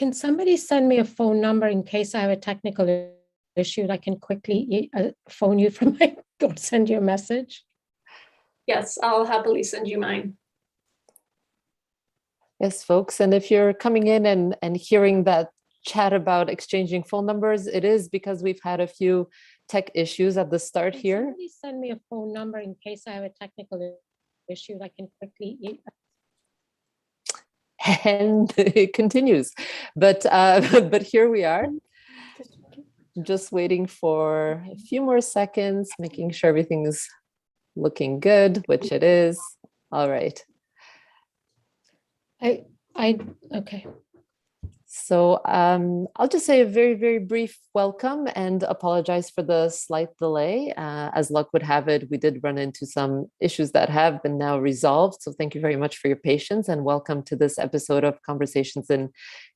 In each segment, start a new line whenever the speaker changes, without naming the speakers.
Can somebody send me a phone number in case I have a technical issue? I can quickly phone you from my or send you a message.
Yes, I'll happily send you mine.
Yes, folks. And if you're coming in and hearing that chat about exchanging phone numbers, it is because we've had a few tech issues at the start here.
Somebody send me a phone number in case I have a technical issue. I can quickly.
And it continues, but here we are, just waiting for a few more seconds, making sure everything is looking good, which it is. All right.
Okay.
So I'll just say a very, very brief welcome and apologize for the slight delay. As luck would have it, we did run into some issues that have been now resolved. So thank you very much for your patience and welcome to this episode of Conversations in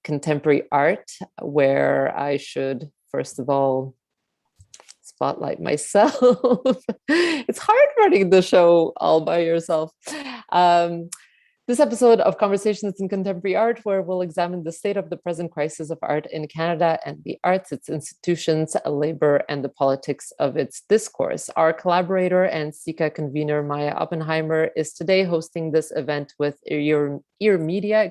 Contemporary Art, where I should, first of all, spotlight myself. It's hard running the show all by yourself. This episode of Conversations in Contemporary Art, where we'll examine the state of the present crisis of art in Canada and the arts, its institutions, labor, and the politics of its discourse. Our collaborator and SICA convener, Maya Oppenheimer, is today hosting this event with Ear Media,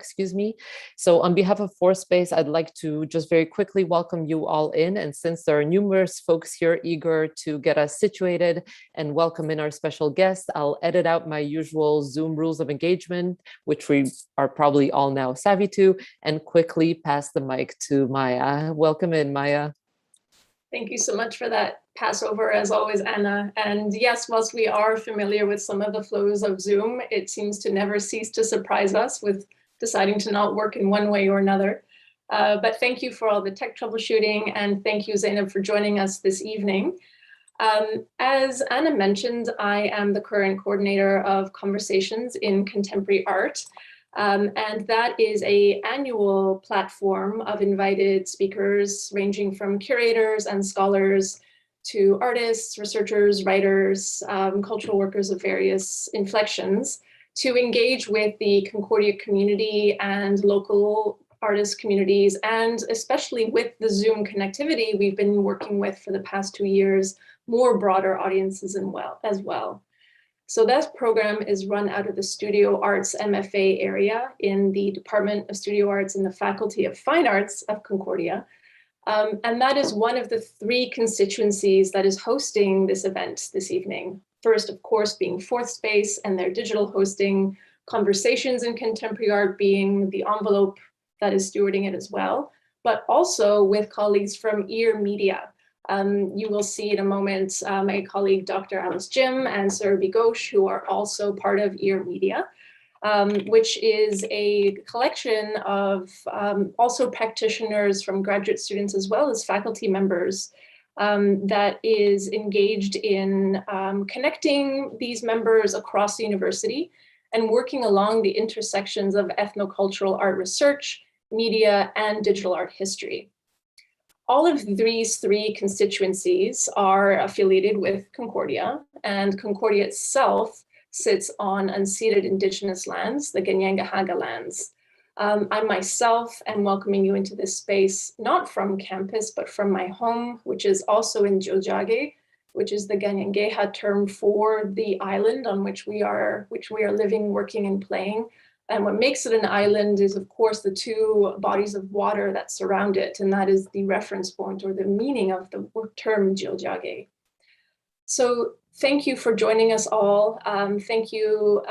So on behalf of Force-Space, I'd like to just very quickly welcome you all in. And since there are numerous folks here eager to get us situated and welcome in our special guest, I'll edit out my usual Zoom rules of engagement, which we are probably all now savvy to, and quickly pass the mic to Maya. Welcome in, Maya.
Thank you so much for that passover, as always, Anna. And yes, whilst we are familiar with some of the flows of Zoom, it seems to never cease to surprise us with deciding to not work in one way or another. But thank you for all the tech troubleshooting, and thank you, Zainab, for joining us this evening. As Anna mentioned, I am the current coordinator of Conversations in Contemporary Art, and that is an annual platform of invited speakers ranging from curators and scholars to artists, researchers, writers, cultural workers of various inflections to engage with the Concordia community and local artist communities, and especially with the Zoom connectivity we've been working with for the past 2 years, more broader audiences as well. So that program is run out of the Studio Arts MFA area in the Department of Studio Arts in the Faculty of Fine Arts of Concordia. And that is one of the 3 constituencies that is hosting this event this evening. First, of course, being Force-Space and their digital hosting, Conversations in Contemporary Art being the envelope that is stewarding it as well, but also with colleagues from Ear Media. You will see in a moment my colleague, Dr. Alice Jim and Surabhi Ghosh, who are also part of Ear Media, which is a collection of also practitioners from graduate students as well as faculty members that is engaged in connecting these members across the university and working along the intersections of ethnocultural art research, media, and digital art history. All of these 3 constituencies are affiliated with Concordia, and Concordia itself sits on unceded Indigenous lands, the Ganyangahaga lands. I myself am welcoming you into this space, not from campus, but from my home, which is also in Tiohtià:ke, which is the Ganyangeha term for the island on which we are living, working, and playing. And what makes it an island is, of course, the 2 bodies of water that surround it, and that is the reference point or the meaning of the term Tiohtià:ke. So thank you for joining us all. Thank you,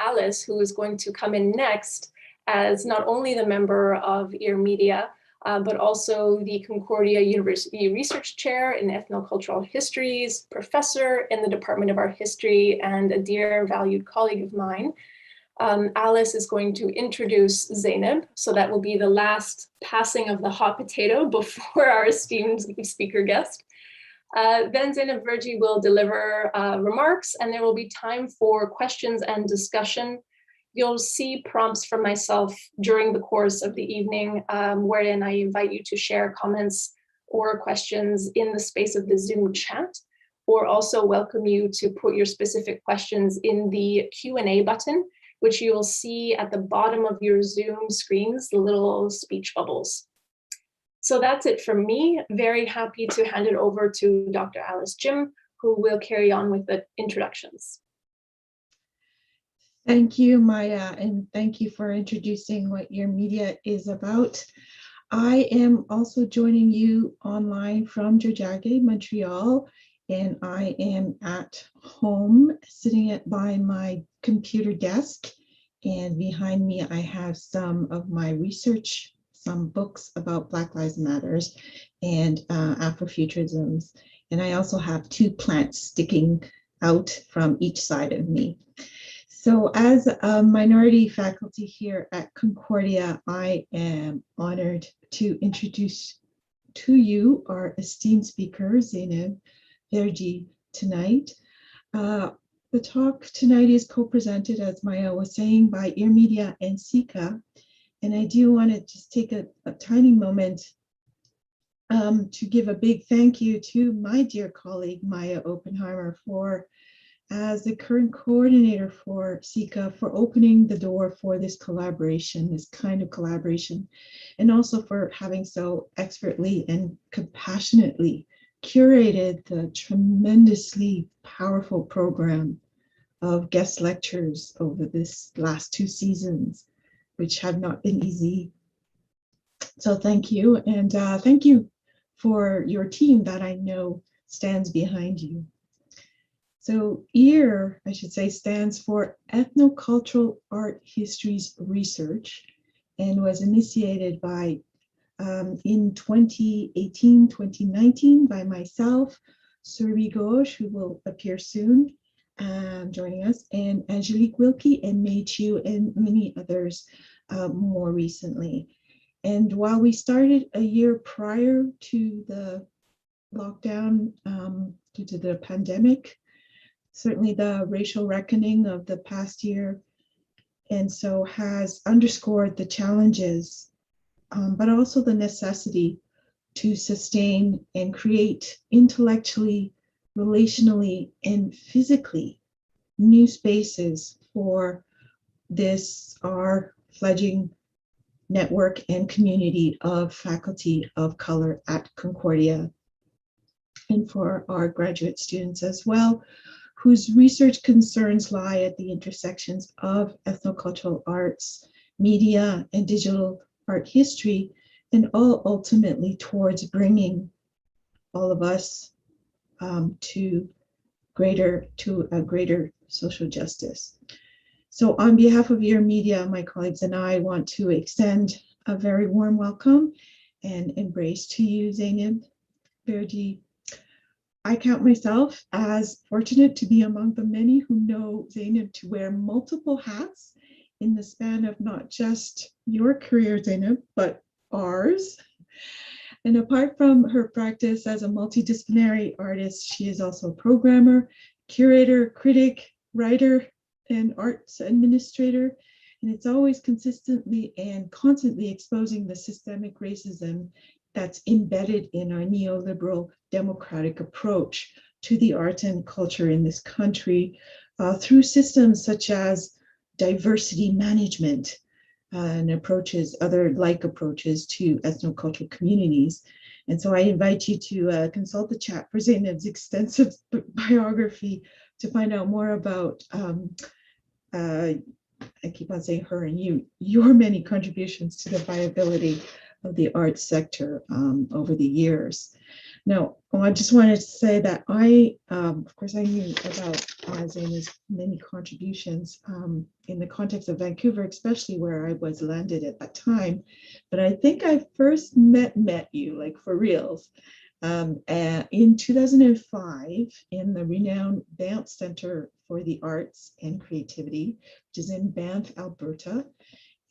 Alice, who is going to come in next as not only the member of Ear Media, but also the Concordia University Research Chair in Ethnocultural Histories, professor in the Department of Art History, and a dear valued colleague of mine. Alice is going to introduce Zainab, so that will be the last passing of the hot potato before our esteemed speaker guest. Then Zainab Verji will deliver remarks, and there will be time for questions and discussion. You'll see prompts from myself during the course of the evening, wherein I invite you to share comments or questions in the space of the Zoom chat, or also welcome you to put your specific questions in the Q&A button, which you will see at the bottom of your Zoom screens, the little speech bubbles. So that's it from me. Very happy to hand it over to Dr. Alice Jim, who will carry on with the introductions.
Thank you, Maya, and thank you for introducing what your media is about. I am also joining you online from Tiohtià:ke, Montreal, and I am at home sitting by my computer desk, and behind me I have some of my research, some books about Black Lives Matters and Afrofuturisms, and I also have two plants sticking out from each side of me. So as a minority faculty here at Concordia, I am honored to introduce to you our esteemed speaker, Zeynep Verdi, tonight. The talk tonight is co-presented, as Maya was saying, by Ear Media and SICA. And I do want to just take a tiny moment to give a big thank you to my dear colleague, Maya Oppenheimer, for as the current coordinator for SICA, for opening the door for this collaboration, this kind of collaboration, and also for having so expertly and compassionately curated the tremendously powerful program of guest lectures over this last 2 seasons, which have not been easy. So thank you, and thank you for your team that I know stands behind you. So EAR, I should say, stands for Ethnocultural Art Histories Research, and was initiated by in 2018, 2019 by myself, Surbi Ghosh, who will appear soon, joining us, and Angelique Wilkie and Mei Chiu, and many others more recently. And while we started a year prior to the lockdown due to the pandemic, certainly the racial reckoning of the past year, and so has underscored the challenges, but also the necessity to sustain and create intellectually, relationally, and physically new spaces for this, our fledgling network and community of faculty of color at Concordia, and for our graduate students as well, whose research concerns lie at the intersections of ethnocultural arts, media, and digital art history, and all ultimately towards bringing all of us to a greater social justice. So on behalf of your media, my colleagues and I want to extend a very warm welcome and embrace to you, Zeynep Verdi. I count myself as fortunate to be among the many who know Zeynep to wear multiple hats in the span of not just your career, Zeynep, but ours. And apart from her practice as a multidisciplinary artist, she is also a programmer, curator, critic, writer, and arts administrator. And it's always consistently and constantly exposing the systemic racism that's embedded in our neoliberal democratic approach to the arts and culture in this country through systems such as diversity management and other like approaches to ethnocultural communities. And so I invite you to consult the chat for Zeynep's extensive biography to find out more about, I keep on saying her and your many contributions to the viability of the arts sector over the years. Now, I just wanted to say that of course, I knew about Zeynep's many contributions in the context of Vancouver, especially where I was landed at that time. But I think I first met you, like for reals, in 2005 in the renowned Banff Center for the Arts and Creativity, which is in Banff, Alberta.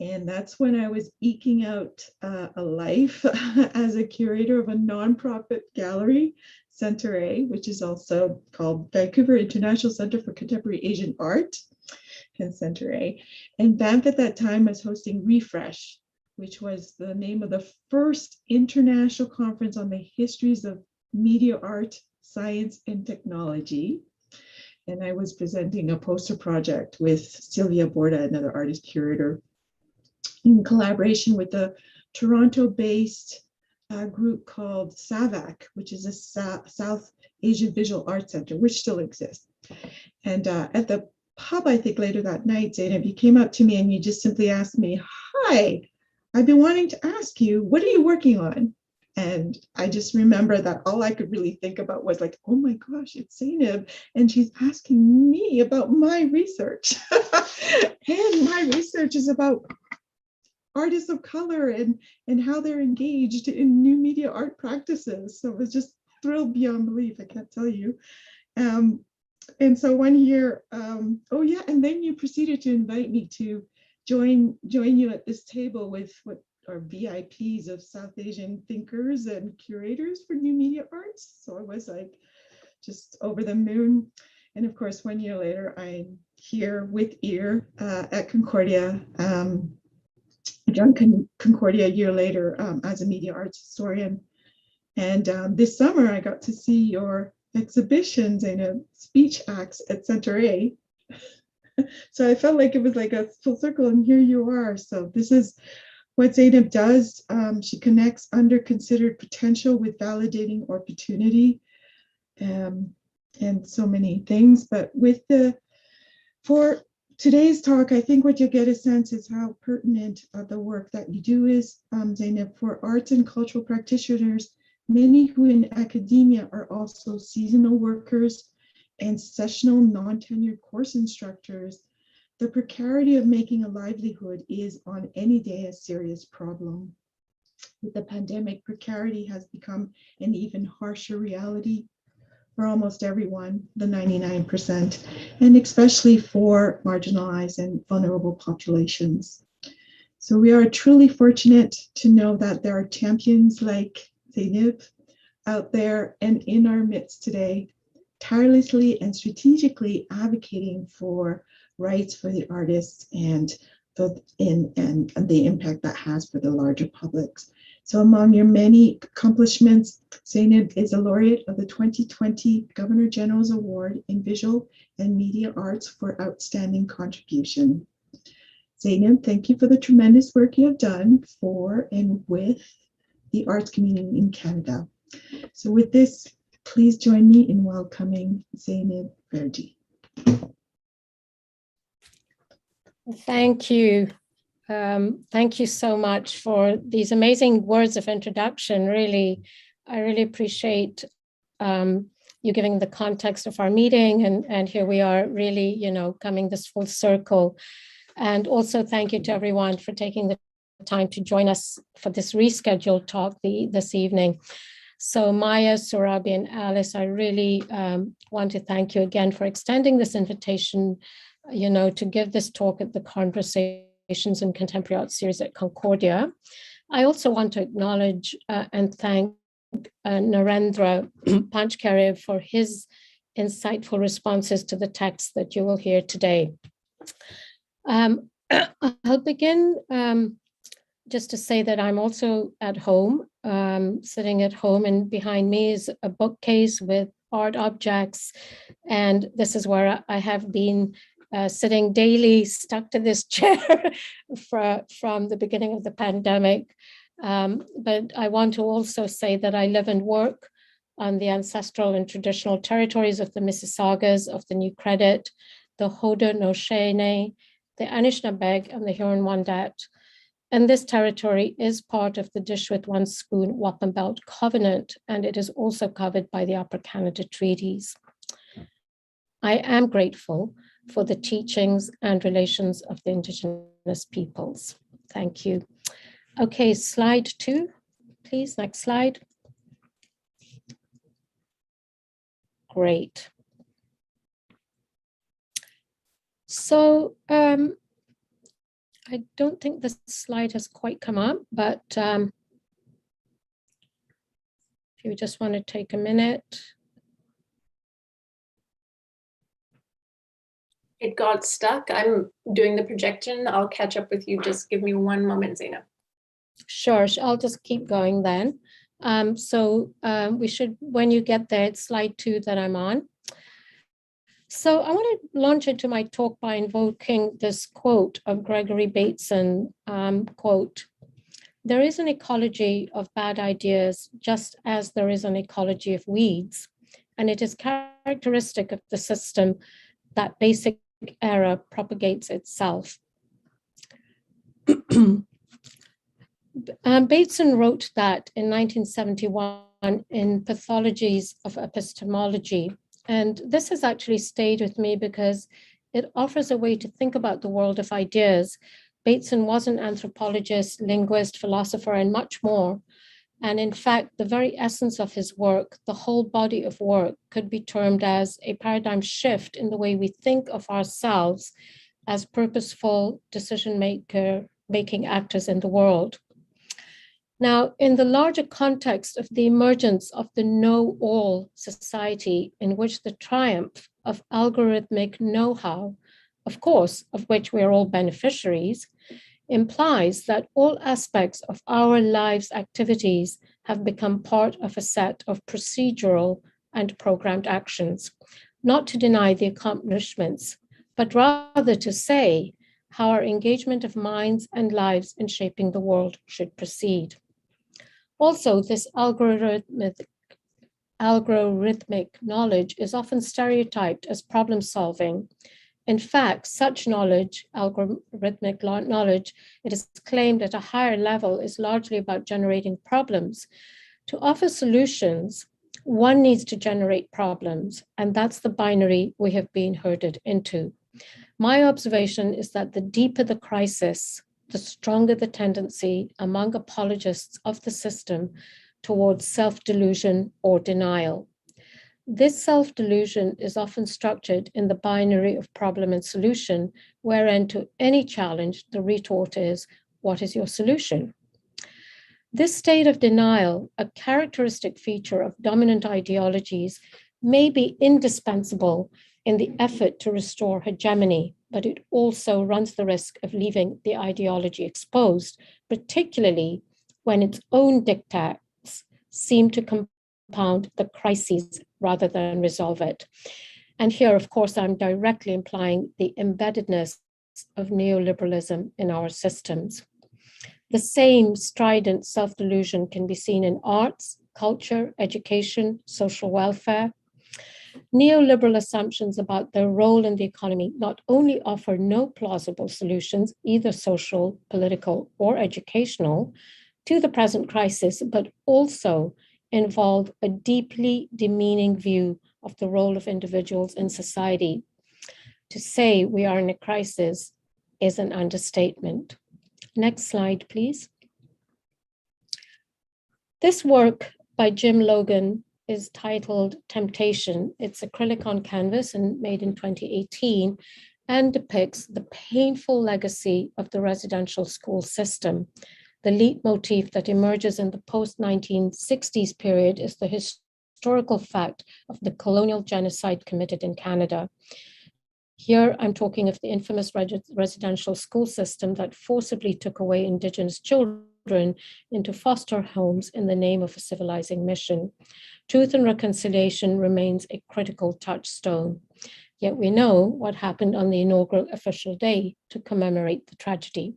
And that's when I was eking out a life as a curator of a nonprofit gallery, Center A, which is also called Vancouver International Center for Contemporary Asian Art, and Center A. And Banff at that time was hosting Refresh, which was the name of the first international conference on the histories of media art, science, and technology. And I was presenting a poster project with Sylvia Borda, another artist curator, in collaboration with the Toronto-based group called SAVAC, which is a South Asian Visual Arts Center, which still exists. And at the pub, I think later that night, Zainab, you came up to me and you just simply asked me, "Hi, I've been wanting to ask you, what are you working on?" And I just remember that all I could really think about was like, oh my gosh, it's Zainab, and she's asking me about my research. And my research is about artists of color and how they're engaged in new media art practices. So it was just thrilled beyond belief, I can't tell you. And so one year, oh yeah, and then you proceeded to invite me to join you at this table with what are VIPs of South Asian thinkers and curators for new media arts. So I was like just over the moon. And of course, 1 year later, I'm here with EAR at Concordia. I joined Concordia a year later as a media arts historian. And this summer, I got to see your exhibitions and speech acts at Center A. So I felt like it was like a full circle, and here you are. So this is what Zainab does. She connects under-considered potential with validating opportunity, and so many things. But for today's talk, I think what you'll get a sense is how pertinent the work that you do is, Zainab, for arts and cultural practitioners. Many who in academia are also seasonal workers and sessional non-tenured course instructors. The precarity of making a livelihood is on any day a serious problem. With the pandemic, precarity has become an even harsher reality for almost everyone, the 99%, and especially for marginalized and vulnerable populations. So we are truly fortunate to know that there are champions like Zainab out there and in our midst today, tirelessly and strategically advocating for rights for the artists and the impact that has for the larger publics. So among your many accomplishments, Zainab is a laureate of the 2020 Governor General's Award in Visual and Media Arts for Outstanding Contribution. Zainab, thank you for the tremendous work you have done for and with the arts community in Canada. So with this, please join me in welcoming Zainab Verjee.
Thank you. Thank you so much for these amazing words of introduction. Really, I really appreciate you giving the context of our meeting, and here we are really, coming this full circle. And also thank you to everyone for taking the time to join us for this rescheduled talk this evening. So Maya, Surabi, and Alice, I really want to thank you again for extending this invitation, to give this talk at the Conversations in Contemporary Art series at Concordia. I also want to acknowledge and thank Narendra Panchkarev for his insightful responses to the text that you will hear today. I'll begin just to say that I'm also at home, sitting at home, and behind me is a bookcase with art objects. And this is where I have been sitting daily, stuck to this chair from the beginning of the pandemic. But I want to also say that I live and work on the ancestral and traditional territories of the Mississaugas, of the New Credit, the Haudenosaunee, the Anishinaabeg, and the Huron-Wendat. And this territory is part of the Dish with One Spoon Wapen Belt Covenant, and it is also covered by the Upper Canada Treaties. I am grateful for the teachings and relations of the Indigenous peoples. Thank you. Okay, slide 2, please, next slide. Great. So I don't think this slide has quite come up, but if you just want to take a minute.
It got stuck. I'm doing the projection. I'll catch up with you. Just give me one moment, Zainab.
Sure, I'll just keep going then. We should, when you get there, it's slide 2 that I'm on. So I want to launch into my talk by invoking this quote of Gregory Bateson, quote, there is an ecology of bad ideas, just as there is an ecology of weeds, and it is characteristic of the system that basic error propagates itself. Bateson wrote that in 1971 in Pathologies of Epistemology, and this has actually stayed with me because it offers a way to think about the world of ideas. Bateson was an anthropologist, linguist, philosopher, and much more. And in fact, the very essence of his work, the whole body of work, could be termed as a paradigm shift in the way we think of ourselves as purposeful decision-making actors in the world. Now, in the larger context of the emergence of the know-all society, in which the triumph of algorithmic know-how, of course, of which we are all beneficiaries, implies that all aspects of our lives' activities have become part of a set of procedural and programmed actions, not to deny the accomplishments, but rather to say how our engagement of minds and lives in shaping the world should proceed. Also, this algorithmic knowledge is often stereotyped as problem solving. In fact, such knowledge, algorithmic knowledge, it is claimed at a higher level is largely about generating problems. To offer solutions, one needs to generate problems, and that's the binary we have been herded into. My observation is that the deeper the crisis, the stronger the tendency among apologists of the system towards self-delusion or denial. This self-delusion is often structured in the binary of problem and solution, wherein to any challenge, the retort is, what is your solution? This state of denial, a characteristic feature of dominant ideologies, may be indispensable in the effort to restore hegemony, but it also runs the risk of leaving the ideology exposed, particularly when its own diktats seem to compound the crises rather than resolve it. And here, of course, I'm directly implying the embeddedness of neoliberalism in our systems. The same strident self-delusion can be seen in arts, culture, education, social welfare. Neoliberal assumptions about their role in the economy not only offer no plausible solutions, either social, political, or educational, to the present crisis, but also involve a deeply demeaning view of the role of individuals in society. To say we are in a crisis is an understatement. Next slide, please. This work by Jim Logan is titled Temptation. It's acrylic on canvas and made in 2018 and depicts the painful legacy of the residential school system. The leitmotif that emerges in the post-1960s period is the historical fact of the colonial genocide committed in Canada. Here, I'm talking of the infamous residential school system that forcibly took away Indigenous children into foster homes in the name of a civilizing mission. Truth and reconciliation remains a critical touchstone. Yet we know what happened on the inaugural official day to commemorate the tragedy.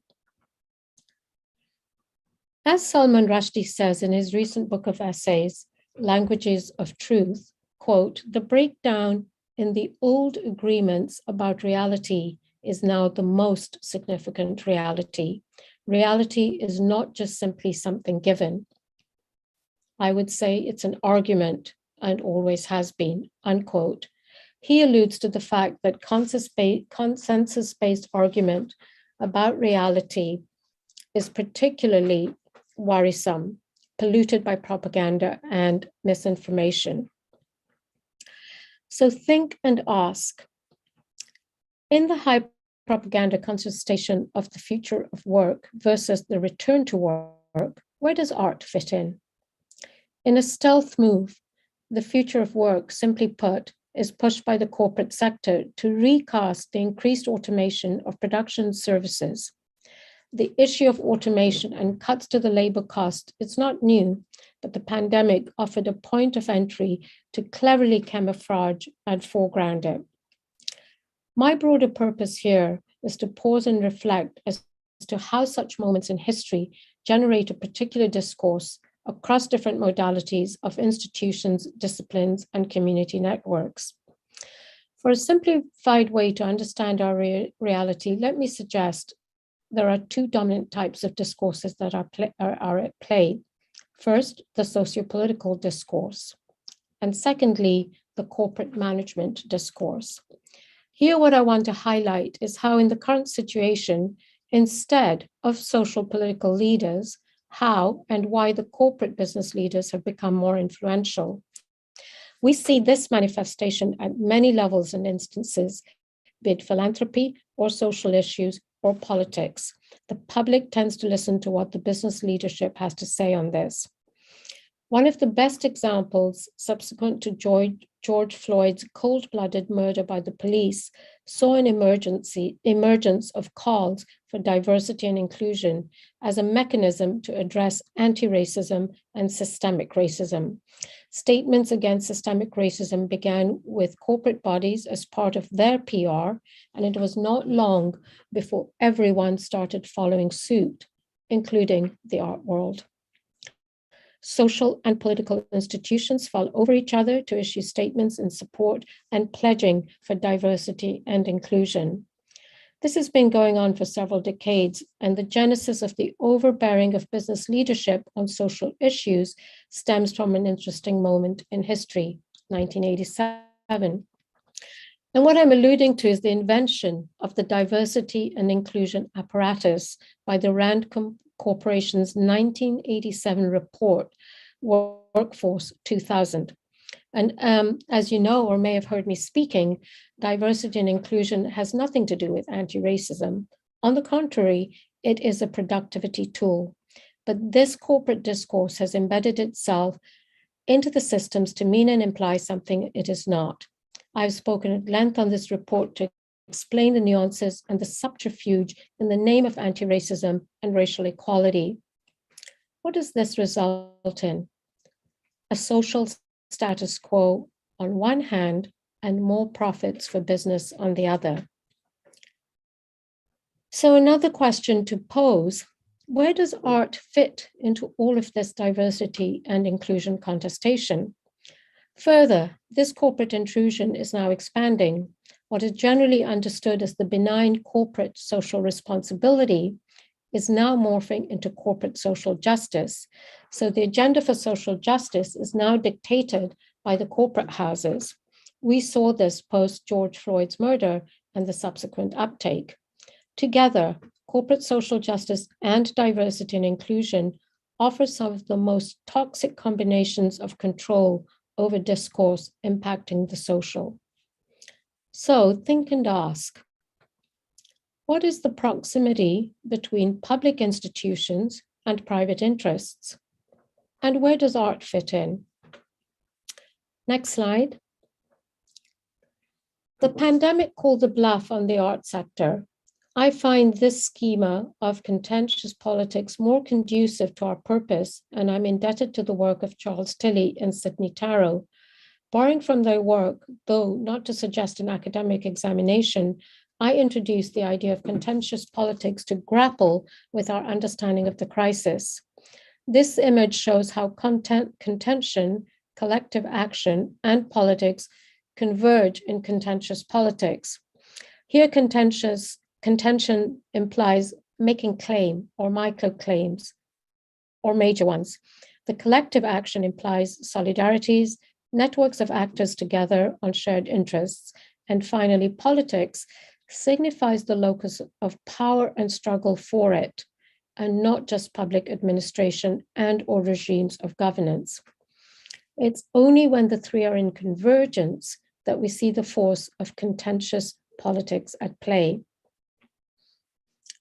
As Salman Rushdie says in his recent book of essays, Languages of Truth, quote, the breakdown in the old agreements about reality is now the most significant reality. Reality is not just simply something given. I would say it's an argument and always has been, unquote. He alludes to the fact that consensus-based argument about reality is particularly worrisome, polluted by propaganda and misinformation. So think and ask, in the high propaganda contestation of the future of work versus the return to work, where does art fit in? In a stealth move, the future of work, simply put, is pushed by the corporate sector to recast the increased automation of production services. The issue of automation and cuts to the labor cost, it's not new, but the pandemic offered a point of entry to cleverly camouflage and foreground it. My broader purpose here is to pause and reflect as to how such moments in history generate a particular discourse across different modalities of institutions, disciplines, and community networks. For a simplified way to understand our reality, let me suggest there are two dominant types of discourses that are at play. First, the sociopolitical discourse, and secondly, the corporate management discourse. Here, what I want to highlight is how in the current situation, instead of social political leaders, how and why the corporate business leaders have become more influential. We see this manifestation at many levels and instances, be it philanthropy or social issues or politics. The public tends to listen to what the business leadership has to say on this. One of the best examples subsequent to George Floyd's cold-blooded murder by the police saw an emergence of calls for diversity and inclusion as a mechanism to address anti-racism and systemic racism. Statements against systemic racism began with corporate bodies as part of their PR, and it was not long before everyone started following suit, including the art world. Social and political institutions fall over each other to issue statements in support and pledging for diversity and inclusion. This has been going on for several decades, and the genesis of the overbearing of business leadership on social issues stems from an interesting moment in history, 1987. And what I'm alluding to is the invention of the diversity and inclusion apparatus by the Rand Corporation's 1987 report, Workforce 2000. And as you know, or may have heard me speaking, diversity and inclusion has nothing to do with anti-racism. On the contrary, it is a productivity tool. But this corporate discourse has embedded itself into the systems to mean and imply something it is not. I've spoken at length on this report to explain the nuances and the subterfuge in the name of anti-racism and racial equality. What does this result in? A social status quo on one hand and more profits for business on the other. So another question to pose, where does art fit into all of this diversity and inclusion contestation? Further, this corporate intrusion is now expanding. What is generally understood as the benign corporate social responsibility is now morphing into corporate social justice. So the agenda for social justice is now dictated by the corporate houses. We saw this post George Floyd's murder and the subsequent uptake. Together, corporate social justice and diversity and inclusion offer some of the most toxic combinations of control over discourse impacting the social. So think and ask, what is the proximity between public institutions and private interests? And where does art fit in? Next slide. The pandemic called the bluff on the art sector. I find this schema of contentious politics more conducive to our purpose, and I'm indebted to the work of Charles Tilley and Sidney Tarrow. Borrowing from their work, though not to suggest an academic examination, I introduced the idea of contentious politics to grapple with our understanding of the crisis. This image shows how contention, collective action, and politics converge in contentious politics. Here, contention implies making claim or micro claims or major ones. The collective action implies solidarities, networks of actors together on shared interests. And finally, politics signifies the locus of power and struggle for it, and not just public administration and or regimes of governance. It's only when the three are in convergence that we see the force of contentious politics at play.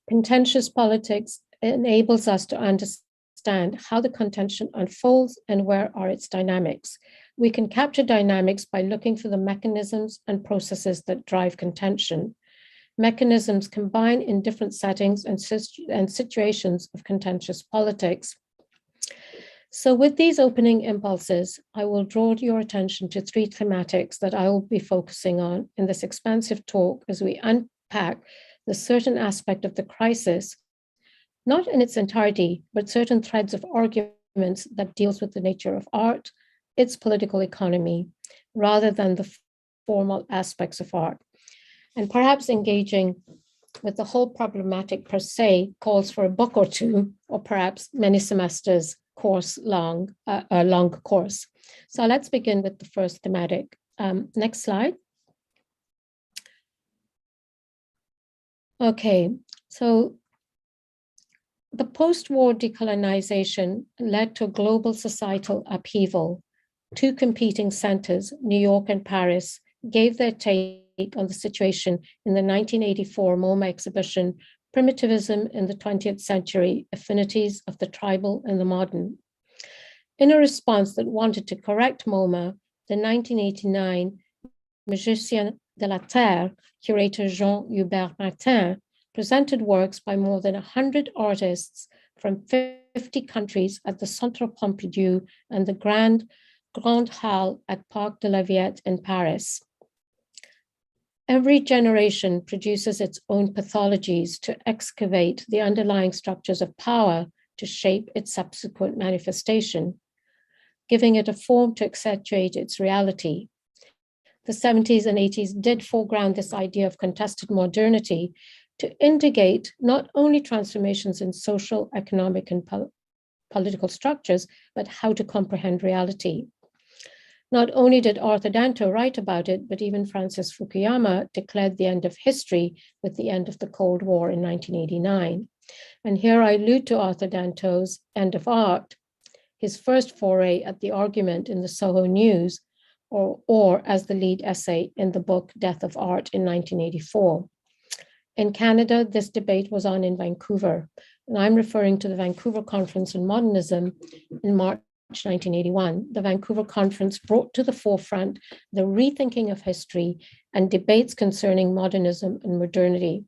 Contentious politics enables us to understand how the contention unfolds and where are its dynamics. We can capture dynamics by looking for the mechanisms and processes that drive contention. Mechanisms combine in different settings and situations of contentious politics. So with these opening impulses, I will draw your attention to three thematics that I will be focusing on in this expansive talk as we unpack the certain aspect of the crisis not in its entirety, but certain threads of arguments that deals with the nature of art, its political economy, rather than the formal aspects of art. And perhaps engaging with the whole problematic per se calls for a book or two, or perhaps many semesters a long course. So let's begin with the first thematic. Next slide. Okay, so the post-war decolonization led to a global societal upheaval. Two competing centers, New York and Paris, gave their take on the situation in the 1984 MoMA exhibition, Primitivism in the 20th Century, Affinities of the Tribal and the Modern. In a response that wanted to correct MoMA, the 1989 Musicien de la Terre, curator Jean-Hubert Martin, presented works by more than 100 artists from 50 countries at the Centre Pompidou and the Grande Halle at Parc de la Villette in Paris. Every generation produces its own pathologies to excavate the underlying structures of power to shape its subsequent manifestation, giving it a form to accentuate its reality. The 70s and 80s did foreground this idea of contested modernity to indicate not only transformations in social, economic, and political structures, but how to comprehend reality. Not only did Arthur Danto write about it, but even Francis Fukuyama declared the end of history with the end of the Cold War in 1989. And here I allude to Arthur Danto's End of Art, his first foray at the argument in the Soho News, or as the lead essay in the book Death of Art in 1984. In Canada, this debate was on in Vancouver, and I'm referring to the Vancouver Conference on Modernism in March 1981. The Vancouver Conference brought to the forefront the rethinking of history and debates concerning modernism and modernity.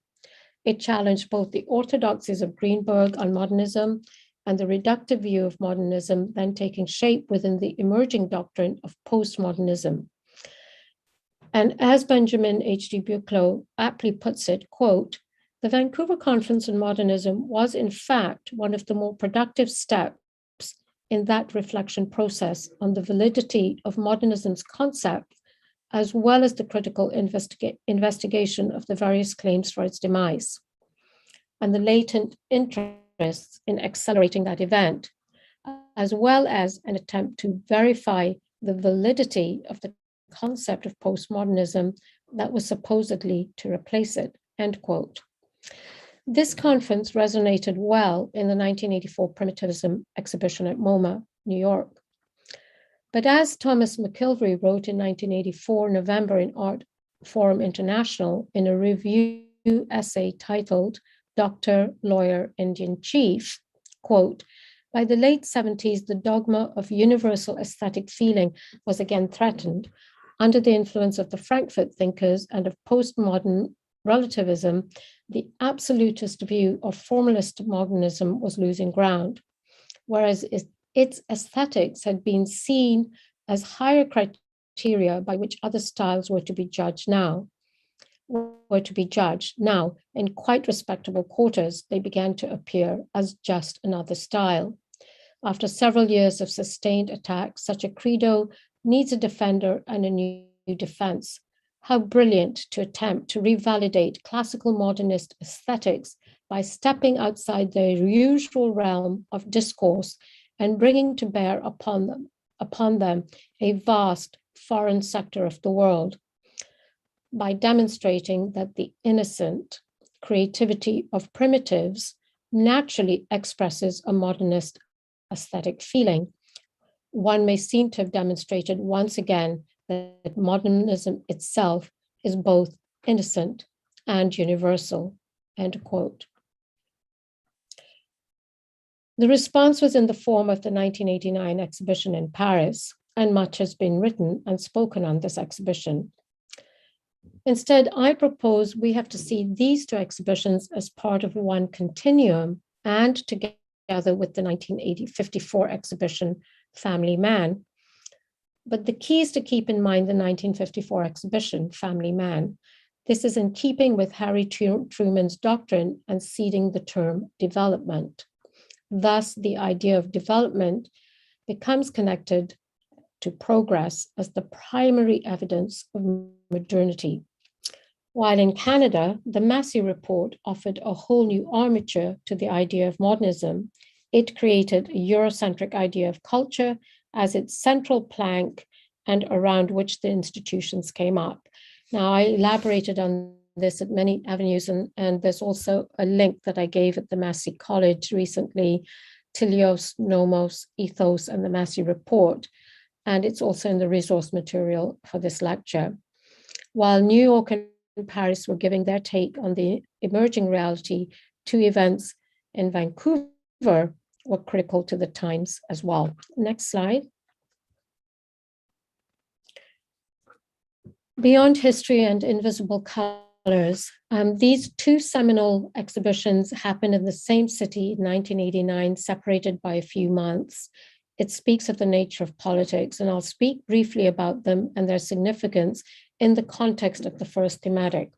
It challenged both the orthodoxies of Greenberg on modernism and the reductive view of modernism then taking shape within the emerging doctrine of postmodernism. And as Benjamin H.D. Buchloh aptly puts it, quote, the Vancouver Conference on Modernism was in fact one of the more productive steps in that reflection process on the validity of modernism's concept, as well as the critical investigation of the various claims for its demise, and the latent interests in accelerating that event, as well as an attempt to verify the validity of the concept of postmodernism that was supposedly to replace it, end quote. This conference resonated well in the 1984 Primitivism exhibition at MoMA, New York. But as Thomas McIlvary wrote in 1984 November in Art Forum International in a review essay titled Doctor, Lawyer, Indian Chief, quote, by the late 70s, the dogma of universal aesthetic feeling was again threatened under the influence of the Frankfurt thinkers and of postmodern relativism. The absolutist view of formalist modernism was losing ground, whereas its aesthetics had been seen as higher criteria by which other styles were to be judged now. In quite respectable quarters, they began to appear as just another style. After several years of sustained attacks, such a credo needs a defender and a new defense. How brilliant to attempt to revalidate classical modernist aesthetics by stepping outside their usual realm of discourse and bringing to bear upon them a vast foreign sector of the world, by demonstrating that the innocent creativity of primitives naturally expresses a modernist aesthetic feeling. One may seem to have demonstrated once again that modernism itself is both innocent and universal, end quote. The response was in the form of the 1989 exhibition in Paris, and much has been written and spoken on this exhibition. Instead, I propose we have to see these two exhibitions as part of one continuum and together with the 1954 exhibition, Family Man. But the key is to keep in mind the 1954 exhibition, Family Man. This is in keeping with Harry Truman's doctrine and seeding the term development. Thus, the idea of development becomes connected to progress as the primary evidence of modernity. While in Canada, the Massey Report offered a whole new armature to the idea of modernism, it created a Eurocentric idea of culture as its central plank and around which the institutions came up. Now, I elaborated on this at many avenues, and there's also a link that I gave at the Massey College recently, Tilios, Nomos, Ethos, and the Massey Report, and it's also in the resource material for this lecture. While New York and Paris were giving their take on the emerging reality, two events in Vancouver were critical to the times as well. Next slide. Beyond History and Invisible Colors, these two seminal exhibitions happened in the same city in 1989, separated by a few months. It speaks of the nature of politics, and I'll speak briefly about them and their significance in the context of the first thematic.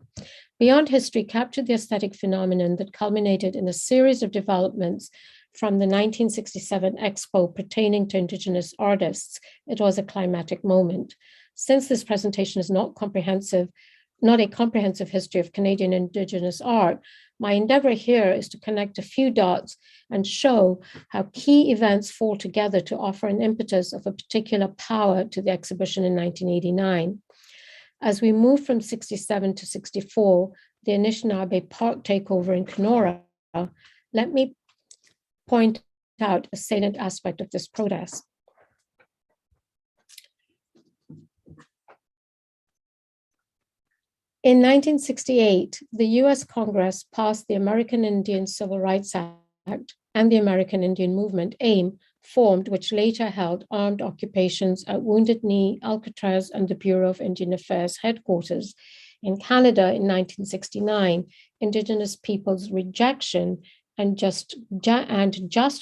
Beyond History captured the aesthetic phenomenon that culminated in a series of developments from the 1967 Expo pertaining to Indigenous artists. It was a climatic moment. Since this presentation is not a comprehensive history of Canadian Indigenous art, my endeavor here is to connect a few dots and show how key events fall together to offer an impetus of a particular power to the exhibition in 1989. As we move from 67 to 64, the Anishinaabe Park takeover in Kenora, let me point out a salient aspect of this protest. In 1968, the US Congress passed the American Indian Civil Rights Act and the American Indian Movement, AIM, formed, which later held armed occupations at Wounded Knee, Alcatraz, and the Bureau of Indian Affairs headquarters. In Canada in 1969, Indigenous peoples' rejection and just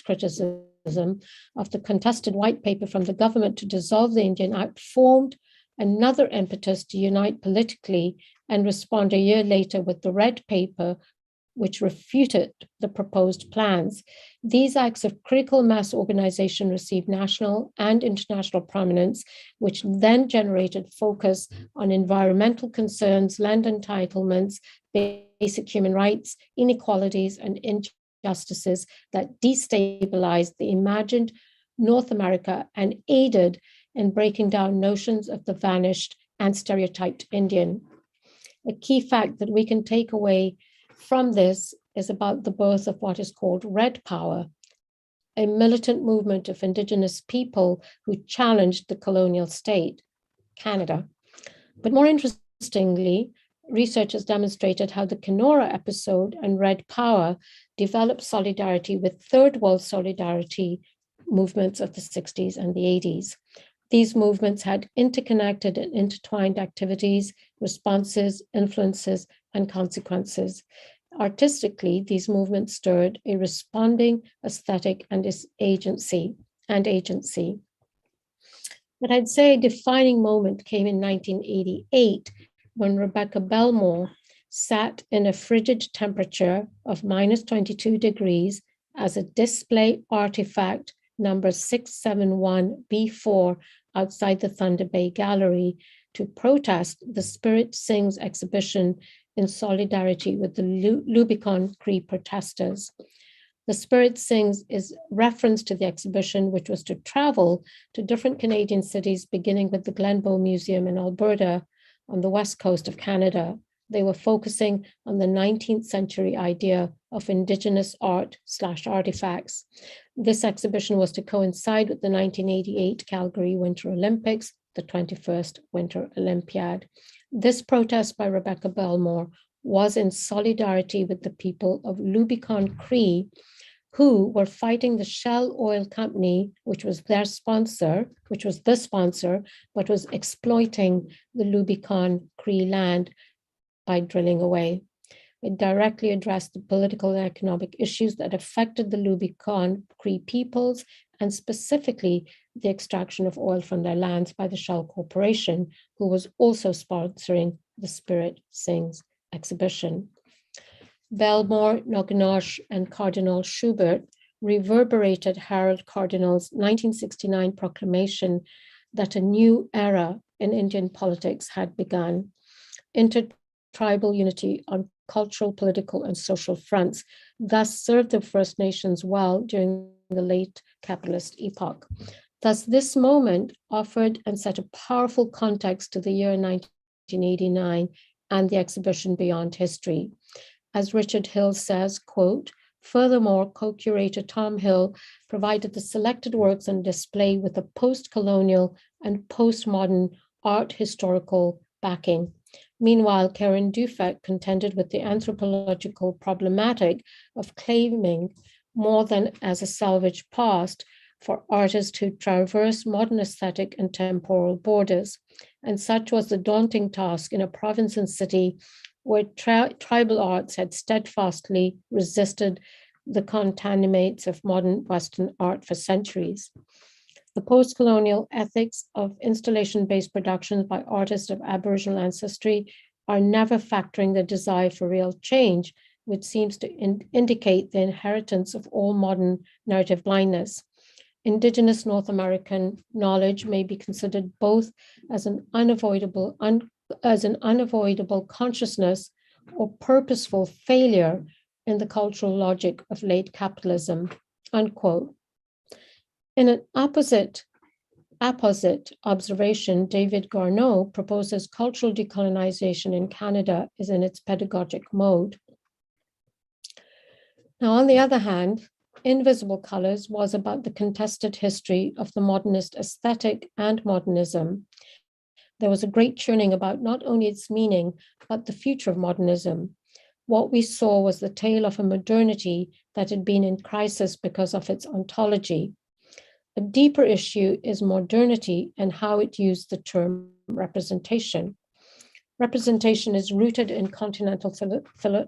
criticism of the contested white paper from the government to dissolve the Indian Act formed another impetus to unite politically and respond a year later with the Red Paper, which refuted the proposed plans. These acts of critical mass organization received national and international prominence, which then generated focus on environmental concerns, land entitlements, basic human rights, inequalities, and injustices that destabilized the imagined North America and aided in breaking down notions of the vanished and stereotyped Indian. A key fact that we can take away from this is about the birth of what is called Red Power, a militant movement of Indigenous people who challenged the colonial state, Canada. But more interestingly, research has demonstrated how the Kenora episode and Red Power developed solidarity with Third World solidarity movements of the 60s and the 80s. These movements had interconnected and intertwined activities, responses, influences, and consequences. Artistically, these movements stirred a responding aesthetic and its agency. But I'd say a defining moment came in 1988 when Rebecca Belmore sat in a frigid temperature of minus 22 degrees as a display artifact number 671B4 outside the Thunder Bay Gallery to protest the Spirit Sings exhibition in solidarity with the Lubicon Cree protesters. The Spirit Sings is reference to the exhibition, which was to travel to different Canadian cities, beginning with the Glenbow Museum in Alberta on the west coast of Canada. They were focusing on the 19th century idea of Indigenous art/artifacts. This exhibition was to coincide with the 1988 Calgary Winter Olympics, the 21st Winter Olympiad. This protest by Rebecca Belmore was in solidarity with the people of Lubicon Cree, who were fighting the Shell Oil Company, which was the sponsor, but was exploiting the Lubicon Cree land by drilling away. It directly addressed the political and economic issues that affected the Lubicon Cree peoples, and specifically the extraction of oil from their lands by the Shell Corporation, who was also sponsoring The Spirit Sings exhibition. Belmore, Noginosh, and Cardinal Schubert reverberated Harold Cardinal's 1969 proclamation that a new era in Indian politics had begun. Intertribal unity on cultural, political, and social fronts thus served the First Nations well during the late capitalist epoch. Thus, this moment offered and set a powerful context to the year 1989 and the exhibition Beyond History. As Richard Hill says, quote, furthermore, co-curator Tom Hill provided the selected works on display with a post-colonial and postmodern art historical backing. Meanwhile, Karen Dufek contended with the anthropological problematic of claiming more than as a salvage past for artists who traverse modern aesthetic and temporal borders. And such was the daunting task in a province and city where tribal arts had steadfastly resisted the contaminates of modern Western art for centuries. The post-colonial ethics of installation-based productions by artists of Aboriginal ancestry are never factoring the desire for real change, which seems to indicate the inheritance of all modern narrative blindness. Indigenous North American knowledge may be considered both as an unavoidable consciousness or purposeful failure in the cultural logic of late capitalism, unquote. In an opposite observation, David Garneau proposes cultural decolonization in Canada is in its pedagogic mode. Now, on the other hand, Invisible Colors was about the contested history of the modernist aesthetic and modernism. There was a great churning about not only its meaning, but the future of modernism. What we saw was the tale of a modernity that had been in crisis because of its ontology. A deeper issue is modernity and how it used the term representation. Representation is rooted in continental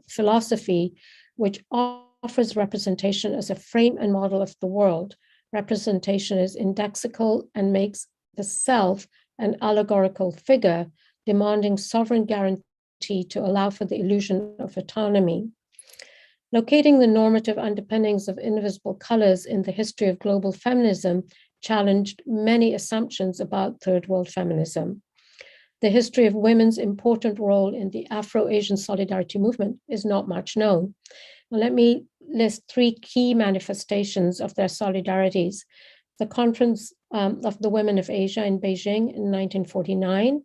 philosophy, which offers representation as a frame and model of the world. Representation is indexical and makes the self an allegorical figure, demanding sovereign guarantee to allow for the illusion of autonomy. Locating the normative underpinnings of invisible colors in the history of global feminism challenged many assumptions about third world feminism. The history of women's important role in the Afro-Asian solidarity movement is not much known. Well, let me list three key manifestations of their solidarities. The Conference of the Women of Asia in Beijing in 1949,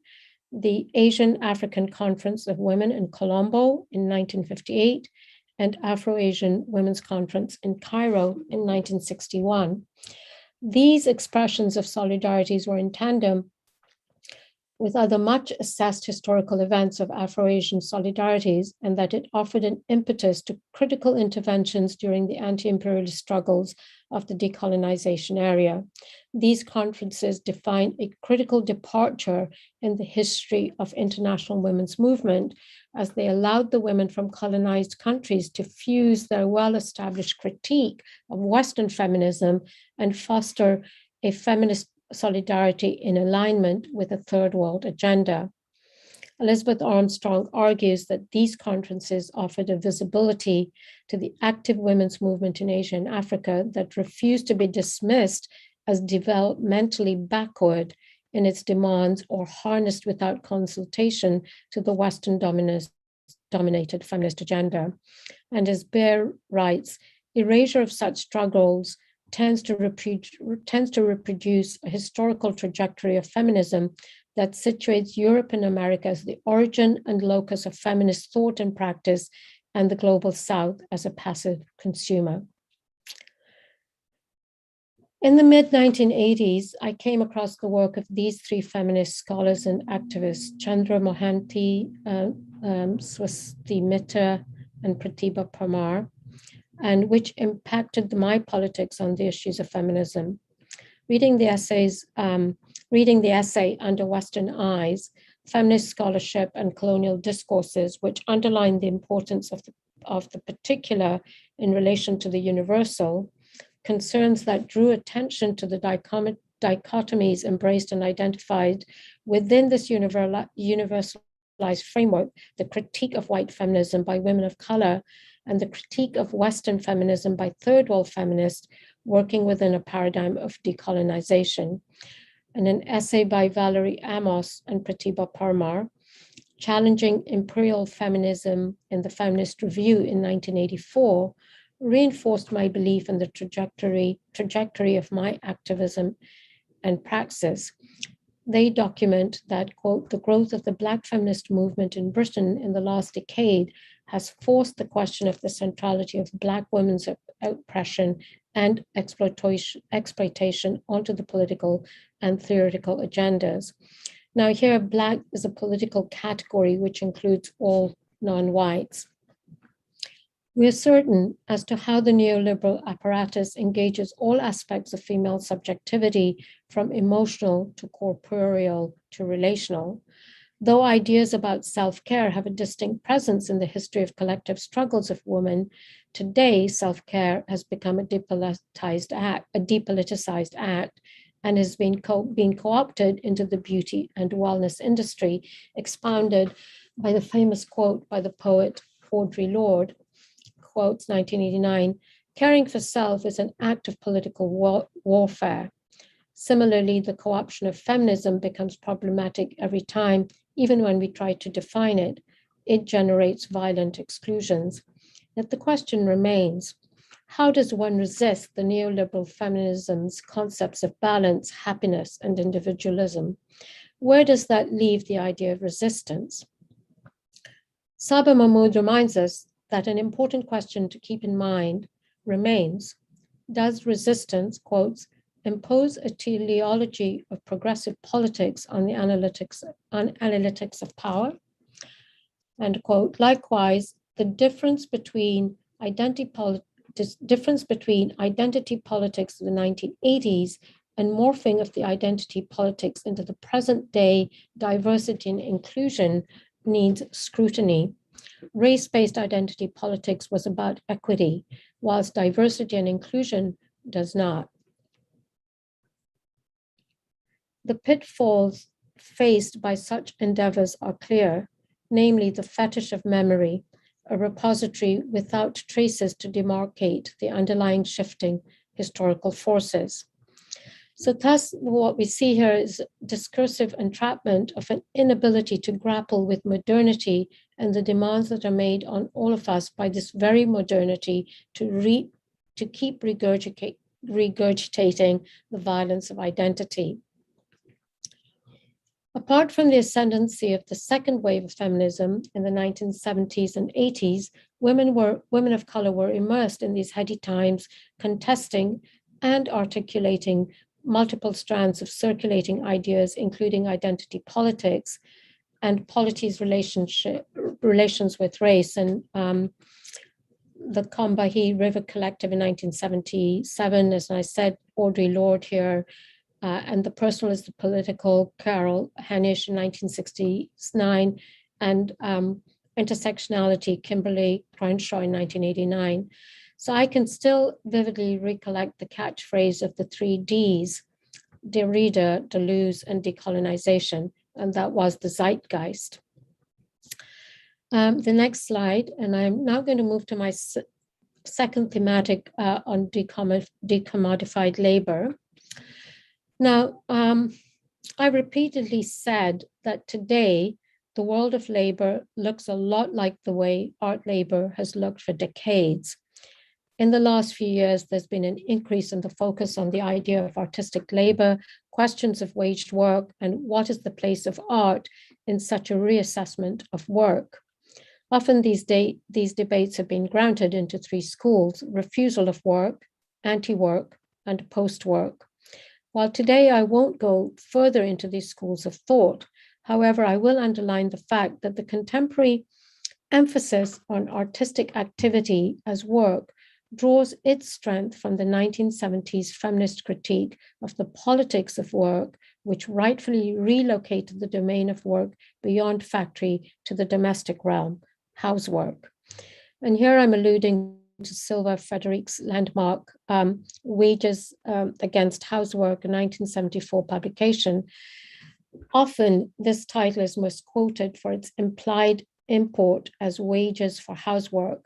the Asian African Conference of Women in Colombo in 1958, and Afro-Asian Women's Conference in Cairo in 1961. These expressions of solidarities were in tandem with other much assessed historical events of Afro-Asian solidarities, and that it offered an impetus to critical interventions during the anti-imperialist struggles of the decolonization area. These conferences defined a critical departure in the history of international women's movement, as they allowed the women from colonized countries to fuse their well-established critique of Western feminism and foster a feminist solidarity in alignment with a third world agenda. Elizabeth Armstrong argues that these conferences offered a visibility to the active women's movement in Asia and Africa that refused to be dismissed as developmentally backward in its demands or harnessed without consultation to the Western dominated feminist agenda. And as Baer writes, erasure of such struggles tends to reproduce a historical trajectory of feminism that situates Europe and America as the origin and locus of feminist thought and practice, and the global South as a passive consumer. In the mid-1980s, I came across the work of these three feminist scholars and activists, Chandra Mohanty, Swasti Mitra, and Pratibha Parmar, and which impacted my politics on the issues of feminism. Reading the essay Under Western Eyes, Feminist Scholarship and Colonial Discourses, which underlined the importance of the particular in relation to the universal, concerns that drew attention to the dichotomies embraced and identified within this universal framework, the critique of white feminism by women of color, and the critique of Western feminism by third world feminists working within a paradigm of decolonization. And an essay by Valerie Amos and Pratibha Parmar, Challenging Imperial Feminism in the Feminist Review in 1984, reinforced my belief in the trajectory of my activism and praxis. They document that, quote, the growth of the Black feminist movement in Britain in the last decade has forced the question of the centrality of Black women's oppression and exploitation onto the political and theoretical agendas. Now here, Black is a political category which includes all non-whites. We are certain as to how the neoliberal apparatus engages all aspects of female subjectivity, from emotional to corporeal to relational. Though ideas about self-care have a distinct presence in the history of collective struggles of women, today self-care has become a depoliticized act and has been co-opted into the beauty and wellness industry, expounded by the famous quote by the poet Audre Lorde, quotes 1989, caring for self is an act of political warfare. Similarly, the co-option of feminism becomes problematic every time, even when we try to define it. It generates violent exclusions. Yet the question remains, how does one resist the neoliberal feminism's concepts of balance, happiness, and individualism? Where does that leave the idea of resistance? Saba Mahmood reminds us that an important question to keep in mind remains, does resistance, quotes, impose a teleology of progressive politics on the analytics of power? And quote, likewise, the difference between identity politics of the 1980s and morphing of the identity politics into the present day diversity and inclusion needs scrutiny. Race-based identity politics was about equity, whilst diversity and inclusion does not. The pitfalls faced by such endeavors are clear, namely the fetish of memory, a repository without traces to demarcate the underlying shifting historical forces. So thus, what we see here is discursive entrapment of an inability to grapple with modernity and the demands that are made on all of us by this very modernity to keep regurgitating the violence of identity. Apart from the ascendancy of the second wave of feminism in the 1970s and 80s, women of color were immersed in these heady times, contesting and articulating multiple strands of circulating ideas, including identity politics and polity's relations with race. And the Combahee River Collective in 1977, as I said, Audre Lorde here, and The Personal is the Political, Carol Hanisch in 1969, and Intersectionality, Kimberly Crenshaw in 1989. So I can still vividly recollect the catchphrase of the 3 Ds, Derrida, Deleuze, and decolonization, and that was the zeitgeist. The next slide, and I'm now going to move to my second thematic on decommodified labor. Now, I repeatedly said that today, the world of labor looks a lot like the way art labor has looked for decades. In the last few years, there's been an increase in the focus on the idea of artistic labor, questions of waged work, and what is the place of art in such a reassessment of work. Often these debates have been grounded into 3 schools: refusal of work, anti-work, and post-work. While today I won't go further into these schools of thought, however, I will underline the fact that the contemporary emphasis on artistic activity as work draws its strength from the 1970s feminist critique of the politics of work, which rightfully relocated the domain of work beyond factory to the domestic realm, housework. And here I'm alluding to Silva Frederick's landmark Wages Against Housework, a 1974 publication, Often, this title is most quoted for its implied import as wages for housework.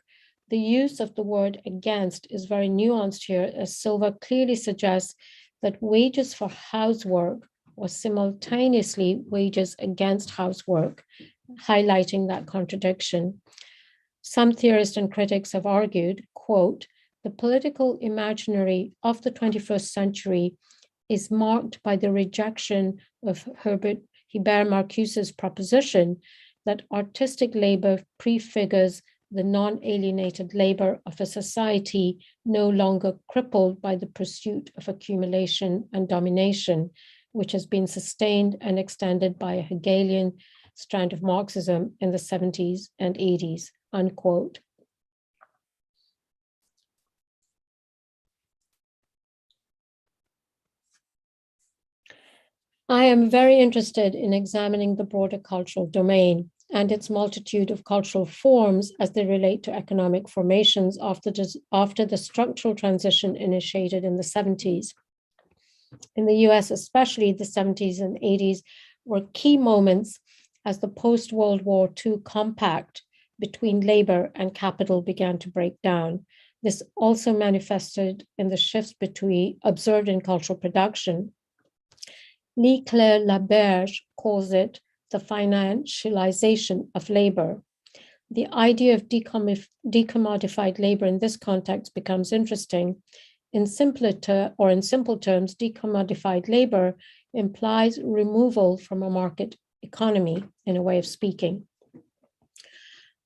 The use of the word against is very nuanced here, as Silva clearly suggests that wages for housework was simultaneously wages against housework, highlighting that contradiction. Some theorists and critics have argued, quote, the political imaginary of the 21st century is marked by the rejection of Hubert Marcuse's proposition that artistic labor prefigures the non-alienated labor of a society no longer crippled by the pursuit of accumulation and domination, which has been sustained and extended by a Hegelian strand of Marxism in the 70s and 80s, unquote. I am very interested in examining the broader cultural domain and its multitude of cultural forms as they relate to economic formations after the structural transition initiated in the 70s. In the US, especially the 70s and 80s, were key moments as the post-World War II compact between labor and capital began to break down. This also manifested in the shifts observed in cultural production. Leclerc Laberge calls it the financialization of labor. The idea of decommodified labor in this context becomes interesting. In simple terms, decommodified labor implies removal from a market economy, in a way of speaking.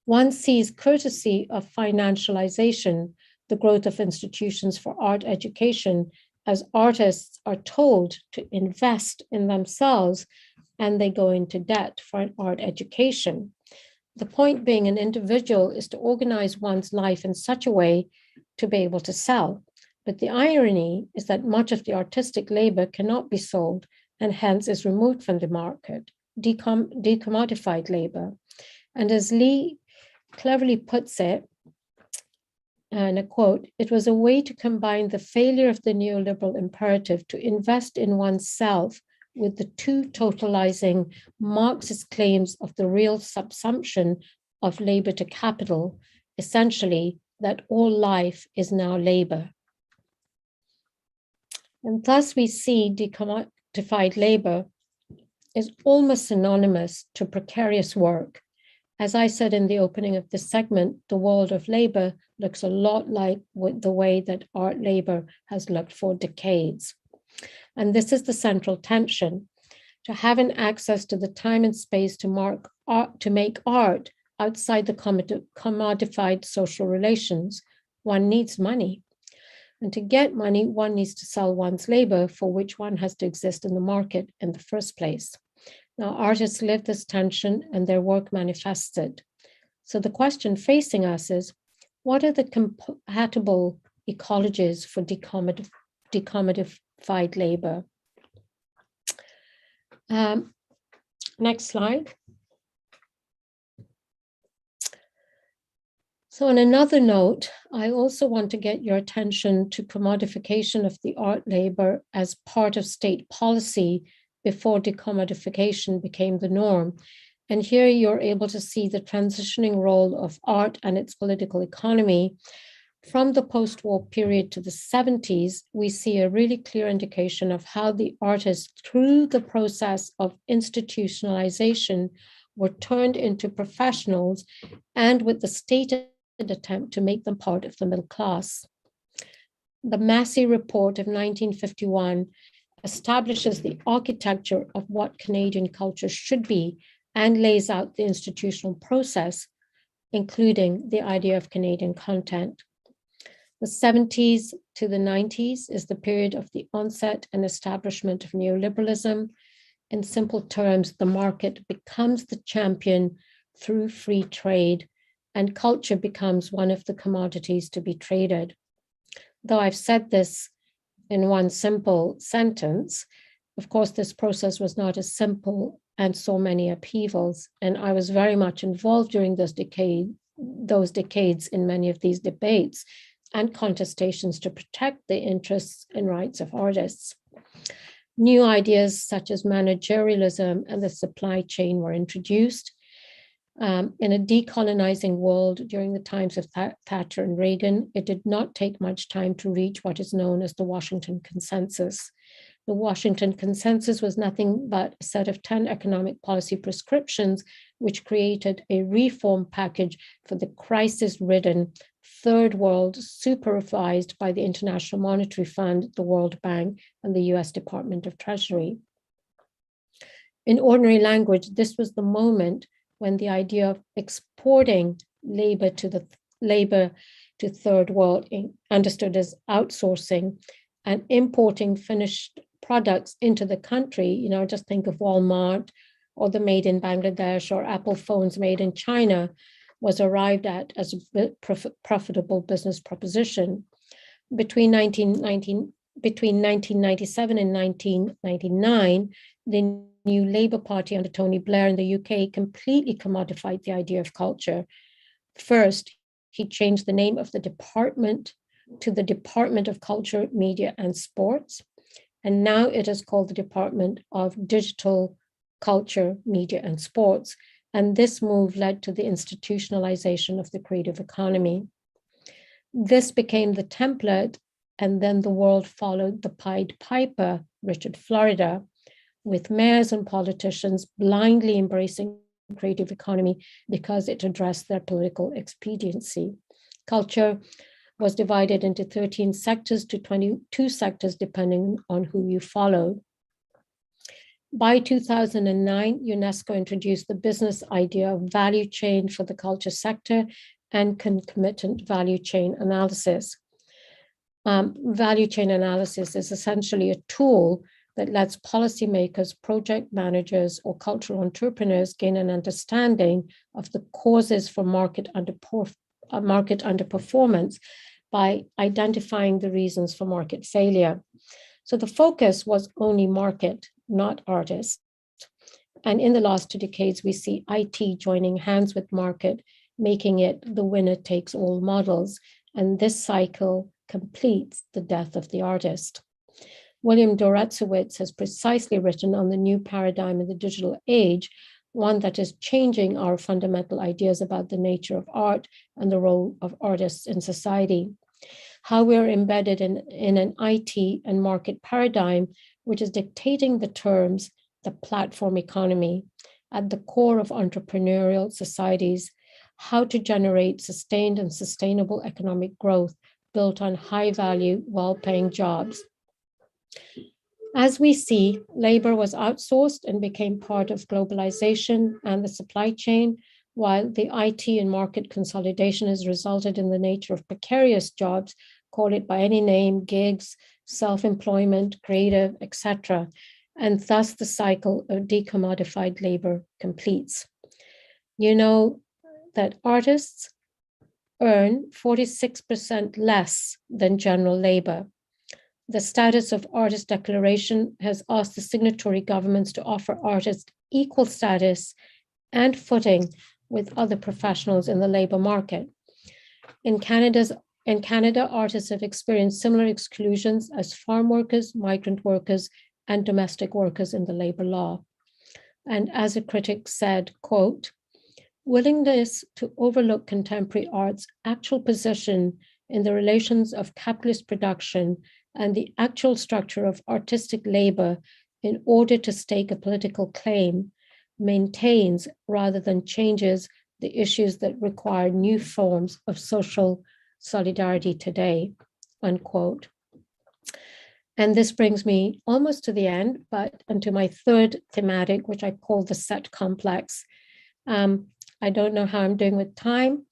One sees courtesy of financialization, the growth of institutions for art education, as artists are told to invest in themselves and they go into debt for an art education. The point being, an individual is to organize one's life in such a way to be able to sell. But the irony is that much of the artistic labor cannot be sold and hence is removed from the market, decommodified labor. And as Lee cleverly puts it, and a quote, it was a way to combine the failure of the neoliberal imperative to invest in oneself with the two totalizing Marxist claims of the real subsumption of labor to capital, essentially that all life is now labor. And thus we see decommodified labor is almost synonymous to precarious work. As I said in the opening of this segment, the world of labor looks a lot like the way that art labor has looked for decades. And this is the central tension. To have an access to the time and space to make art outside the commodified social relations, one needs money. And to get money, one needs to sell one's labor, for which one has to exist in the market in the first place. Now, artists live this tension and their work manifests it. So the question facing us is, what are the compatible ecologies for decommodified labor? Next slide. So on another note, I also want to get your attention to commodification of the art labor as part of state policy before decommodification became the norm. And here you're able to see the transitioning role of art and its political economy. From the post-war period to the 70s, we see a really clear indication of how the artists, through the process of institutionalization, were turned into professionals and with the stated attempt to make them part of the middle class. The Massey Report of 1951 establishes the architecture of what Canadian culture should be and lays out the institutional process, including the idea of Canadian content. The 70s to the 90s is the period of the onset and establishment of neoliberalism. In simple terms, the market becomes the champion through free trade, and culture becomes one of the commodities to be traded. Though I've said this in one simple sentence, of course, this process was not as simple and so many upheavals. And I was very much involved during those decades in many of these debates and contestations to protect the interests and rights of artists. New ideas such as managerialism and the supply chain were introduced. In a decolonizing world during the times of Thatcher and Reagan, it did not take much time to reach what is known as the Washington Consensus. The Washington Consensus was nothing but a set of 10 economic policy prescriptions which created a reform package for the crisis-ridden third world, supervised by the International Monetary Fund, the World Bank, and the US Department of Treasury. In ordinary language, this was the moment when the idea of exporting labor to third world, understood as outsourcing, and importing finished products into the country, just think of Walmart or the made in Bangladesh or Apple phones made in China, was arrived at as a profitable business proposition. Between 1997 and 1999, the new Labour Party under Tony Blair in the UK completely commodified the idea of culture. First, he changed the name of the department to the Department of Culture, Media and Sports. And now it is called the Department of Digital Culture, Media and Sports. And this move led to the institutionalization of the creative economy. This became the template, and then the world followed the Pied Piper, Richard Florida, with mayors and politicians blindly embracing creative economy because it addressed their political expediency. Culture was divided into 13 sectors to 22 sectors, depending on who you followed. By 2009, UNESCO introduced the business idea of value chain for the culture sector and concomitant value chain analysis. Value chain analysis is essentially a tool that lets policymakers, project managers, or cultural entrepreneurs gain an understanding of the causes for market underperformance by identifying the reasons for market failure. So the focus was only market, not artist. And in the last 2 decades, we see IT joining hands with market, making it the winner takes all models. And this cycle completes the death of the artist. William Doradzewicz has precisely written on the new paradigm in the digital age, one that is changing our fundamental ideas about the nature of art and the role of artists in society. How we're embedded in an IT and market paradigm, which is dictating the terms, the platform economy, at the core of entrepreneurial societies, how to generate sustained and sustainable economic growth built on high-value, well-paying jobs. As we see, labor was outsourced and became part of globalization and the supply chain, while the IT and market consolidation has resulted in the nature of precarious jobs, call it by any name, gigs, self-employment, creative, etc. And thus the cycle of decommodified labor completes. You know that artists earn 46% less than general labor. The status of artist declaration has asked the signatory governments to offer artists equal status and footing with other professionals in the labor market. In Canada, artists have experienced similar exclusions as farm workers, migrant workers, and domestic workers in the labor law. And as a critic said, quote, willingness to overlook contemporary art's actual position in the relations of capitalist production and the actual structure of artistic labor in order to stake a political claim maintains rather than changes the issues that require new forms of social solidarity today, unquote. And this brings me almost to the end, but into my third thematic, which I call the set complex. I don't know how I'm doing with time,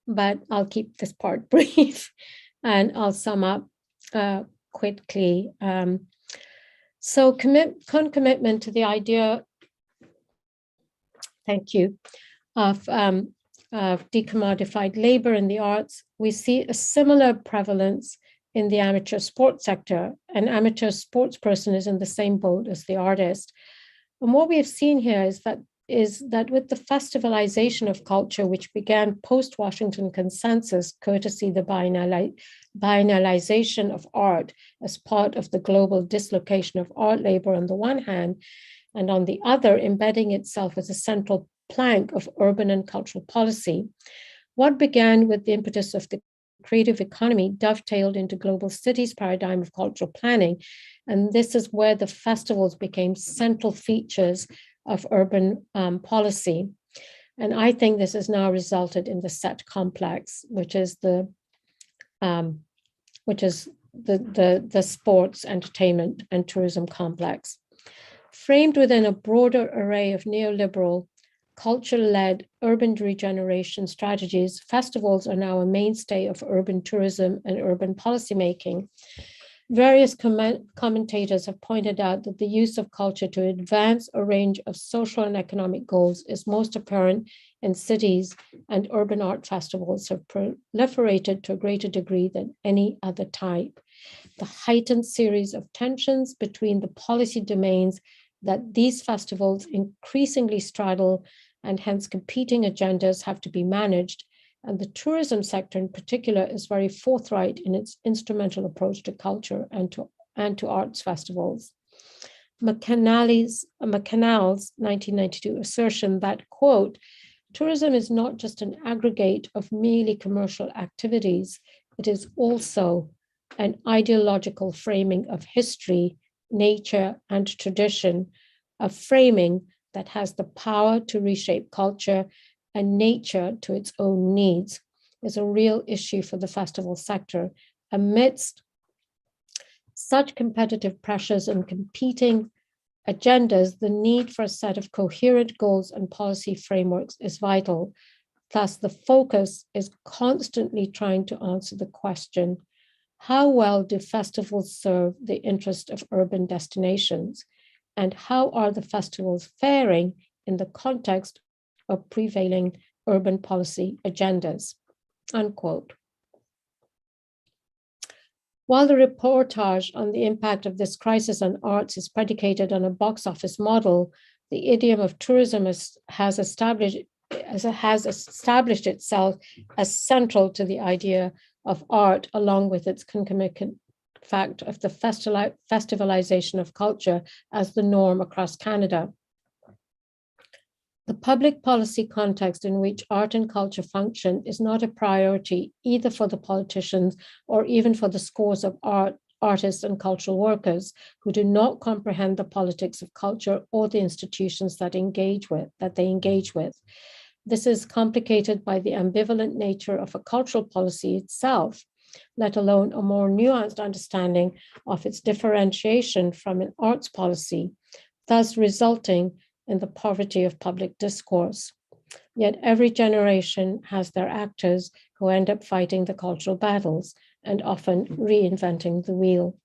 but I'll keep this part brief and I'll sum up quickly. So concomitant to the idea, thank you, of decommodified labor in the arts, we see a similar prevalence in the amateur sports sector. An amateur sports person is in the same boat as the artist. And what we have seen here is that is that with the festivalization of culture, which began post-Washington Consensus, courtesy the biennialization of art as part of the global dislocation of art labor on the one hand, and on the other, embedding itself as a central plank of urban and cultural policy, what began with the impetus of the creative economy dovetailed into global cities paradigm of cultural planning. And this is where the festivals became central features of urban policy. And I think this has now resulted in the set complex, which is the sports, entertainment, and tourism complex. Framed within a broader array of neoliberal, culture-led urban regeneration strategies, festivals are now a mainstay of urban tourism and urban policymaking. Various commentators have pointed out that the use of culture to advance a range of social and economic goals is most apparent in cities, and urban art festivals have proliferated to a greater degree than any other type. The heightened series of tensions between the policy domains that these festivals increasingly straddle and hence competing agendas have to be managed. And the tourism sector in particular is very forthright in its instrumental approach to culture and to arts festivals. McCannell's 1992 assertion that, quote, tourism is not just an aggregate of merely commercial activities, it is also an ideological framing of history, nature, and tradition, a framing that has the power to reshape culture and nature to its own needs, is a real issue for the festival sector. Amidst such competitive pressures and competing agendas, the need for a set of coherent goals and policy frameworks is vital. Thus, the focus is constantly trying to answer the question, how well do festivals serve the interest of urban destinations? And how are the festivals faring in the context of prevailing urban policy agendas, unquote. While the reportage on the impact of this crisis on arts is predicated on a box office model, the idiom of tourism has established itself as central to the idea of art, along with its concomitant fact of the festivalization of culture as the norm across Canada. The public policy context in which art and culture function is not a priority either for the politicians or even for the scores of artists and cultural workers who do not comprehend the politics of culture or the institutions that they engage with. This is complicated by the ambivalent nature of a cultural policy itself, let alone a more nuanced understanding of its differentiation from an arts policy, thus resulting in the poverty of public discourse. Yet every generation has their actors who end up fighting the cultural battles and often reinventing the wheel.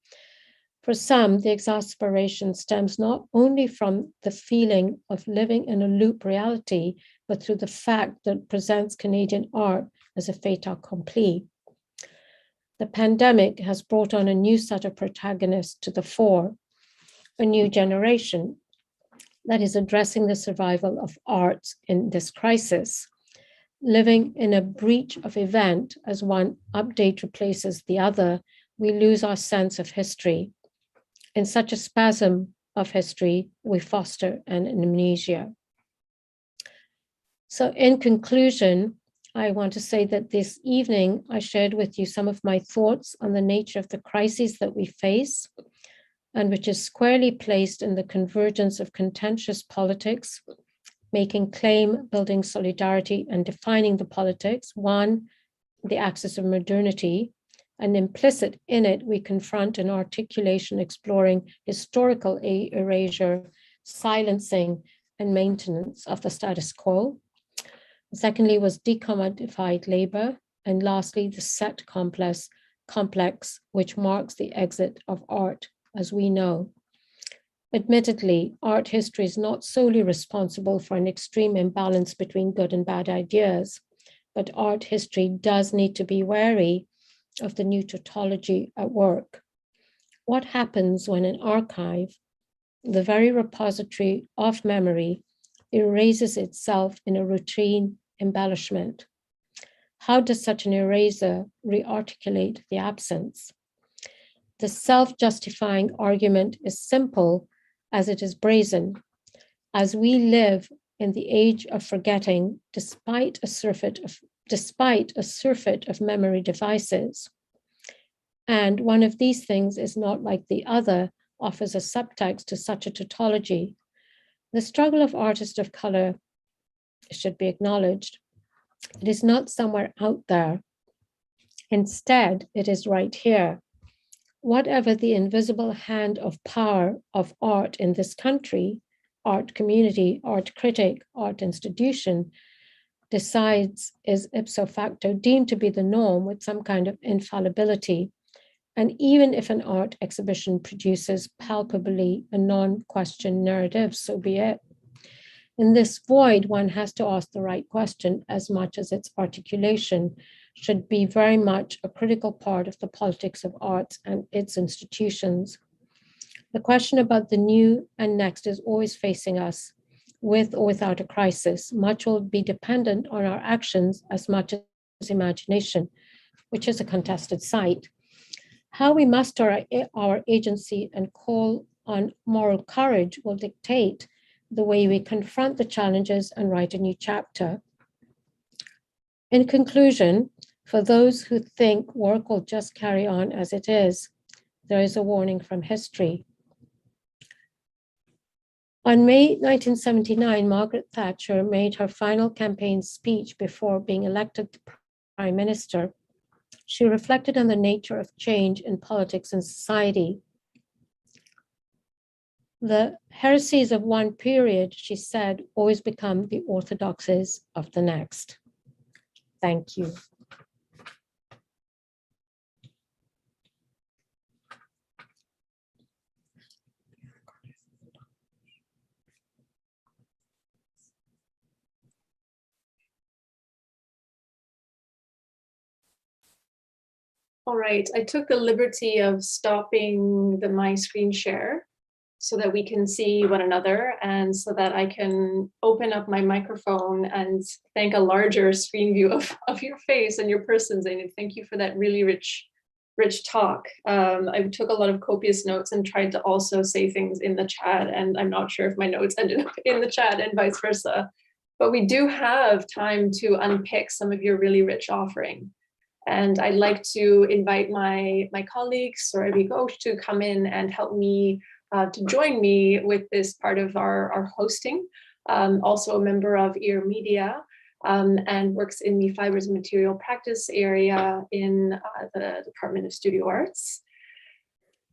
For some, the exasperation stems not only from the feeling of living in a loop reality, but through the fact that it presents Canadian art as a fait accompli. The pandemic has brought on a new set of protagonists to the fore, a new generation that is addressing the survival of arts in this crisis. Living in a breach of event as one update replaces the other, we lose our sense of history. In such a spasm of history, we foster an amnesia. So in conclusion, I want to say that this evening I shared with you some of my thoughts on the nature of the crises that we face, and which is squarely placed in the convergence of contentious politics, making claim, building solidarity, and defining the politics. One, the axis of modernity, and implicit in it, we confront an articulation exploring historical erasure, silencing, and maintenance of the status quo. Secondly was decommodified labor, and lastly, the set complex, which marks the exit of art, as we know. Admittedly, art history is not solely responsible for an extreme imbalance between good and bad ideas, but art history does need to be wary of the new tautology at work. What happens when an archive, the very repository of memory, erases itself in a routine embellishment. How does such an eraser rearticulate the absence? The self-justifying argument is simple as it is brazen. As we live in the age of forgetting, despite a surfeit of memory devices, and one of these things is not like the other, offers a subtext to such a tautology, the struggle of artists of color should be acknowledged. It is not somewhere out there. Instead, it is right here. Whatever the invisible hand of power of art in this country, art community, art critic, art institution, decides is ipso facto deemed to be the norm with some kind of infallibility. And even if an art exhibition produces palpably a non-question narrative, so be it. In this void, one has to ask the right question as much as its articulation should be very much a critical part of the politics of arts and its institutions. The question about the new and next is always facing us, with or without a crisis. Much will be dependent on our actions as much as imagination, which is a contested site. How we muster our agency and call on moral courage will dictate the way we confront the challenges and write a new chapter. In conclusion, for those who think work will just carry on as it is, there is a warning from history. On May 1979, Margaret Thatcher made her final campaign speech before being elected Prime Minister. She reflected on the nature of change in politics and society. The heresies of one period, she said, always become the orthodoxies of the next. Thank you.
All right, I took the liberty of stopping my screen share so that we can see one another and so that I can open up my microphone and thank a larger screen view of your face and your person, Zainab. Thank you for that really rich talk. I took a lot of copious notes and tried to also say things in the chat, and I'm not sure if my notes ended up in the chat and vice versa. But we do have time to unpick some of your really rich offering. And I'd like to invite my colleagues, Sorabi Ghosh, to come in and help me, to join me with this part of our hosting. Also a member of EAHR Media and works in the Fibers and Material Practice area in the Department of Studio Arts.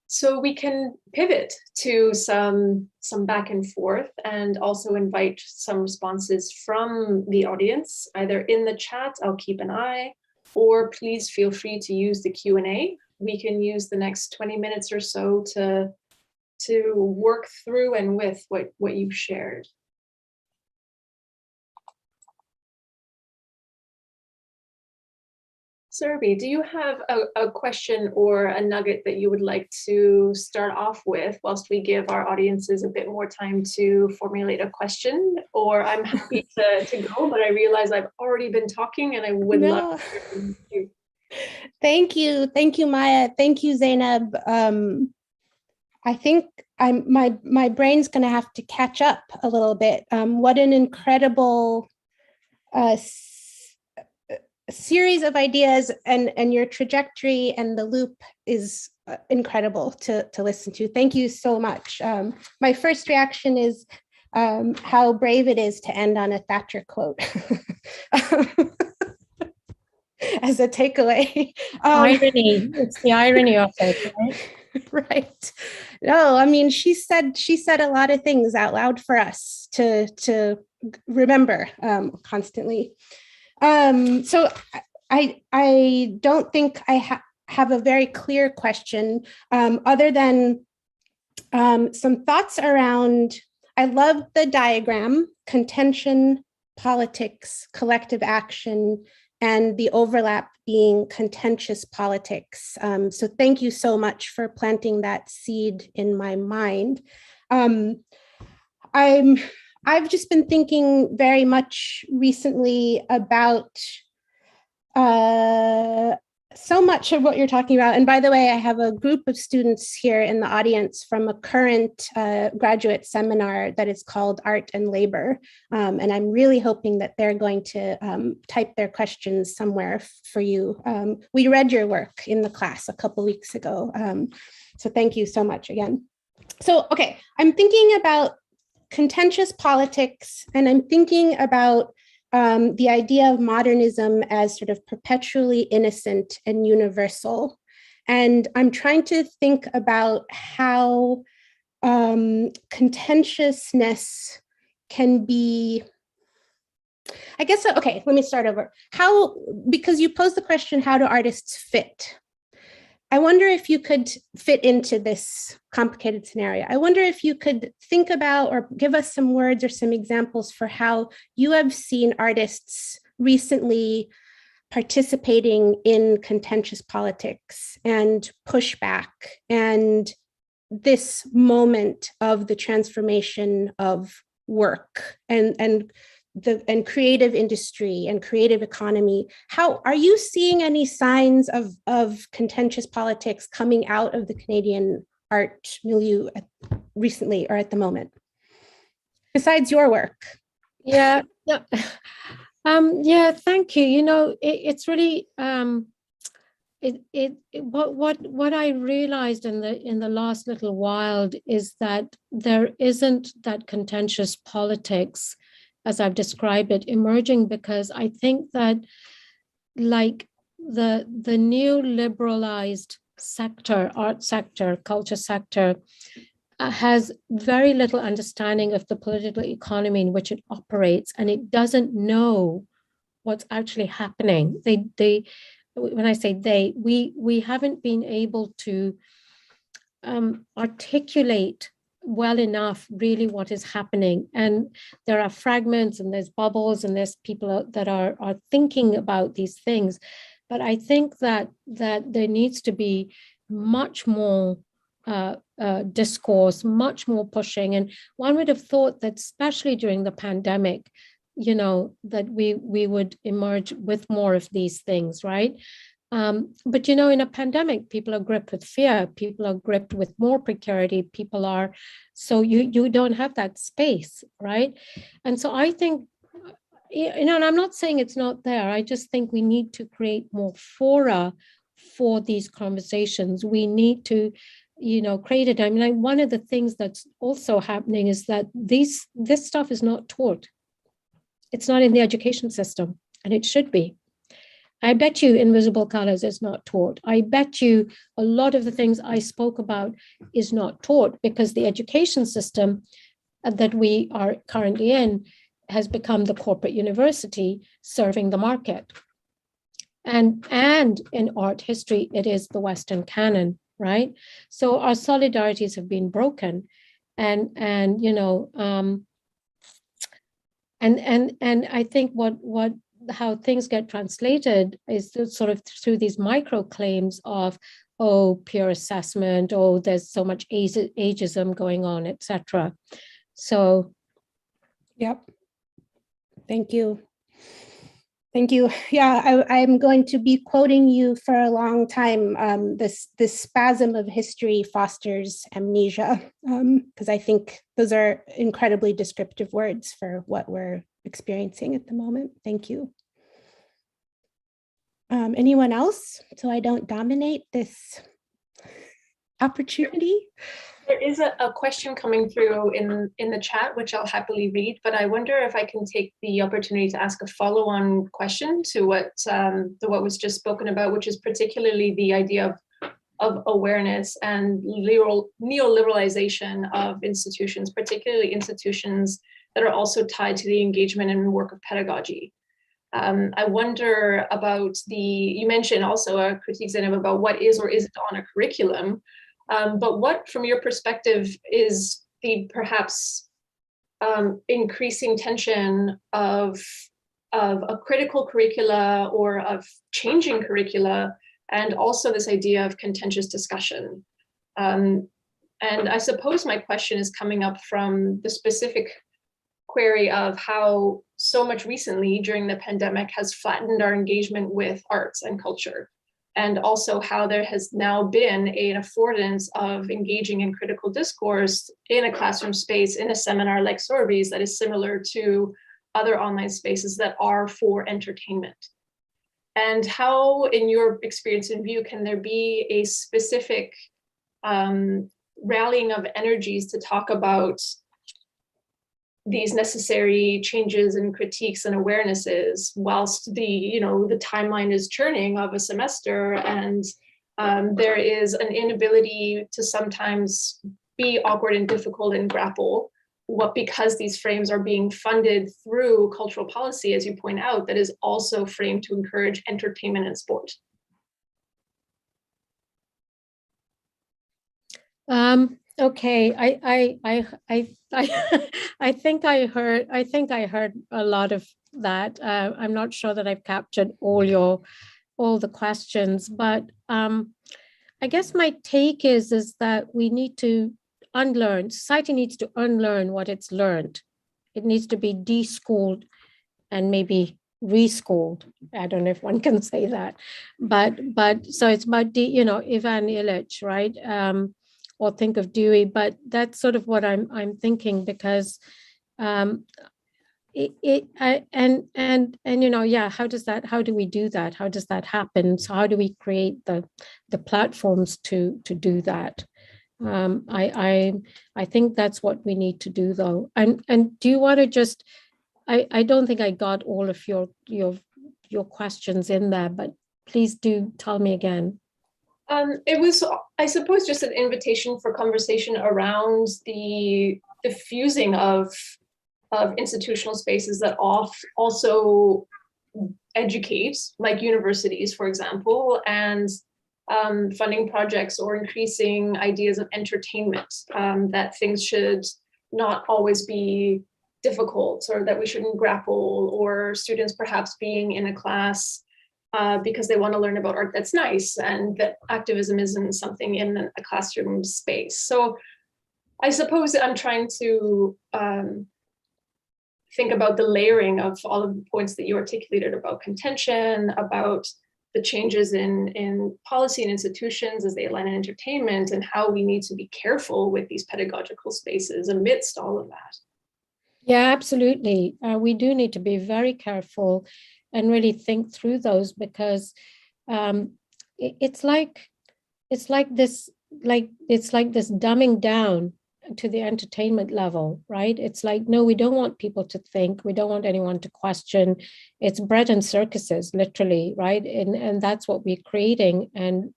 So we can pivot to some back and forth and also invite some responses from the audience, either in the chat, I'll keep an eye, or please feel free to use the Q&A. We can use the next 20 minutes or so to work through and with what you've shared. Surabhi, do you have a question or a nugget that you would like to start off with whilst we give our audiences a bit more time to formulate a question? Or I'm happy to go, but I realize I've already been talking and I would love to hear from you.
Thank you, Maya. Thank you, Zainab. I think my brain's going to have to catch up a little bit. What an incredible series of ideas, and your trajectory and the loop is incredible to listen to. Thank you so much. My first reaction is how brave it is to end on a Thatcher quote as a takeaway.
Irony, it's the irony of it, right?
Right. No, I mean, she said a lot of things out loud for us to remember constantly. So I don't think I have a very clear question other than some thoughts around, I love the diagram, contention, politics, collective action, and the overlap being contentious politics. So thank you so much for planting that seed in my mind. I'm I've just been thinking very much recently about so much of what you're talking about. And by the way, I have a group of students here in the audience from a current graduate seminar that is called Art and Labor. And I'm really hoping that they're going to type their questions somewhere for you. We read your work in the class a couple weeks ago. So thank you so much again. So, okay, I'm thinking about contentious politics, and I'm thinking about the idea of modernism as sort of perpetually innocent and universal. And I'm trying to think about how contentiousness can be, I guess, okay, let me start over. How, because you posed the question, how do artists fit? I wonder if you could fit into this complicated scenario. I wonder if you could think about or give us some words or some examples for how you have seen artists recently participating in contentious politics and pushback and this moment of the transformation of work and creative industry and creative economy. How are you seeing any signs of contentious politics coming out of the Canadian art milieu recently or at the moment, besides your work?
Yeah, yeah, thank you. You know, it's really what I realized in the last little while is that there isn't that contentious politics as I've described it emerging, because I think that like the new liberalized sector, art sector, culture sector, has very little understanding of the political economy in which it operates, and it doesn't know what's actually happening. They when I say they, we haven't been able to articulate well enough really what is happening. And there are fragments and there's bubbles and there's people that are thinking about these things. But I think that there needs to be much more discourse, much more pushing. And one would have thought that especially during the pandemic, you know, that we would emerge with more of these things, right? But, you know, in a pandemic, people are gripped with fear, people are gripped with more precarity, people are, so you don't have that space, right? And so I think, you know, and I'm not saying it's not there, I just think we need to create more fora for these conversations. We need to, you know, create it. I mean, like one of the things that's also happening is that this stuff is not taught. It's not in the education system, and it should be. I bet you invisible colors is not taught. I bet you a lot of the things I spoke about is not taught because the education system that we are currently in has become the corporate university serving the market. And in art history, it is the Western canon, right? So our solidarities have been broken. And you know, and I think how things get translated is sort of through these micro claims of, oh, peer assessment, oh, there's so much ageism going on, etc. So, yep.
Thank you. Thank you. Yeah, I'm going to be quoting you for a long time. This spasm of history fosters amnesia, because I think those are incredibly descriptive words for what we're experiencing at the moment. Thank you. Anyone else? So I don't dominate this opportunity.
There is a question coming through in the chat, which I'll happily read, but I wonder if I can take the opportunity to ask a follow-on question to what was just spoken about, which is particularly the idea of awareness and neoliberalization of institutions, particularly institutions that are also tied to the engagement and work of pedagogy. I wonder about you mentioned also a critique, Zainab, about what is or isn't on a curriculum. But what, from your perspective, is the perhaps increasing tension of a critical curricula or of changing curricula, and also this idea of contentious discussion? And I suppose my question is coming up from the specific query of how so much recently during the pandemic has flattened our engagement with arts and culture, and also how there has now been an affordance of engaging in critical discourse in a classroom space, in a seminar like Sorby's, that is similar to other online spaces that are for entertainment. And how, in your experience and view, can there be a specific rallying of energies to talk about these necessary changes and critiques and awarenesses whilst the timeline is churning of a semester, and there is an inability to sometimes be awkward and difficult and grapple because these frames are being funded through cultural policy, as you point out, that is also framed to encourage entertainment and sport.
Okay, I think I heard a lot of that. I'm not sure that I've captured all the questions, but I guess my take is that we need to unlearn. Society needs to unlearn what it's learned. It needs to be deschooled and maybe reschooled. I don't know if one can say that, but so it's about Ivan Illich, right? Or think of Dewey, but that's sort of what I'm thinking, because how do we do that? How does that happen? So how do we create the platforms to do that? I think that's what we need to do, though. And do you want to just? I don't think I got all of your questions in there, but please do tell me again.
It was, I suppose, just an invitation for conversation around the fusing of institutional spaces that also educate, like universities, for example, and funding projects or increasing ideas of entertainment, that things should not always be difficult, or that we shouldn't grapple, or students perhaps being in a class because they want to learn about art that's nice, and that activism isn't something in a classroom space. So I suppose I'm trying to think about the layering of all of the points that you articulated about contention, about the changes in policy and institutions as they align in entertainment, and how we need to be careful with these pedagogical spaces amidst all of that.
Yeah, absolutely. We do need to be very careful and really think through those, because it's like this dumbing down to the entertainment level, right? It's like, no, we don't want people to think, we don't want anyone to question. It's bread and circuses, literally, right? And that's what we're creating and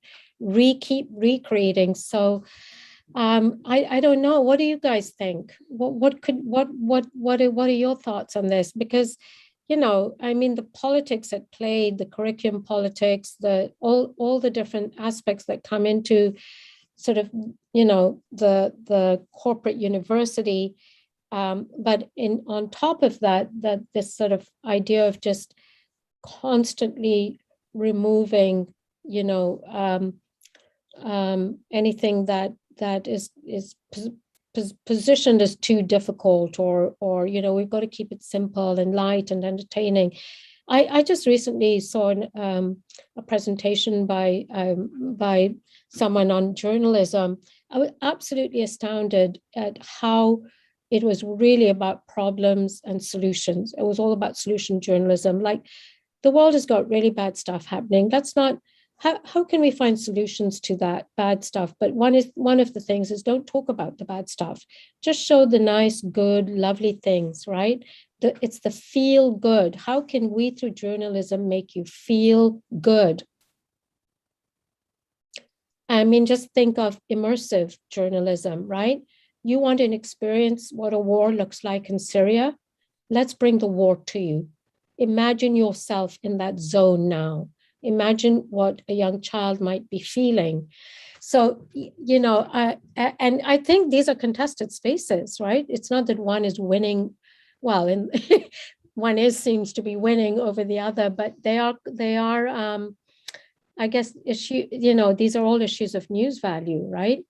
keep recreating. So I don't know. What do you guys think? What are your thoughts on this? Because I mean, the politics at play, the curriculum politics, all the different aspects that come into sort of, the corporate university. But on top of that this sort of idea of just constantly removing, anything that is positioned as too difficult, or we've got to keep it simple and light and entertaining. I just recently saw a presentation by someone on journalism. I was absolutely astounded at how it was really about problems and solutions. It was all about solution journalism. Like, the world has got really bad stuff happening. That's not, how can we find solutions to that bad stuff? But one of the things is, don't talk about the bad stuff. Just show the nice, good, lovely things, right? It's the feel good. How can we, through journalism, make you feel good? I mean, just think of immersive journalism, right? You want to experience what a war looks like in Syria? Let's bring the war to you. Imagine yourself in that zone now. Imagine what a young child might be feeling. So, and I think these are contested spaces, right? It's not that one is winning, well, and one seems to be winning over the other, but they are I guess, these are all issues of news value, right?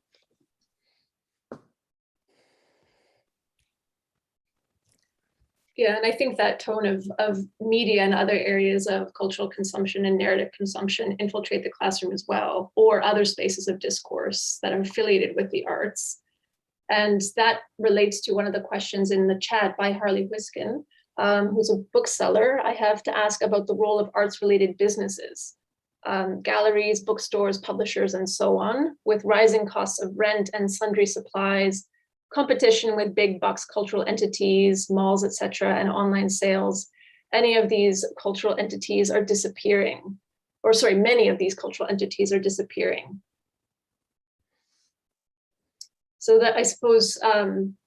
Yeah, and I think that tone of media and other areas of cultural consumption and narrative consumption infiltrate the classroom as well, or other spaces of discourse that are affiliated with the arts. And that relates to one of the questions in the chat by Harley Whiskin, who's a bookseller. I have to ask about the role of arts-related businesses, galleries, bookstores, publishers, and so on, with rising costs of rent and sundry supplies, competition with big box cultural entities, malls, etc., and online sales. Any of these cultural entities are disappearing, or sorry, many of these cultural entities are disappearing. So that I suppose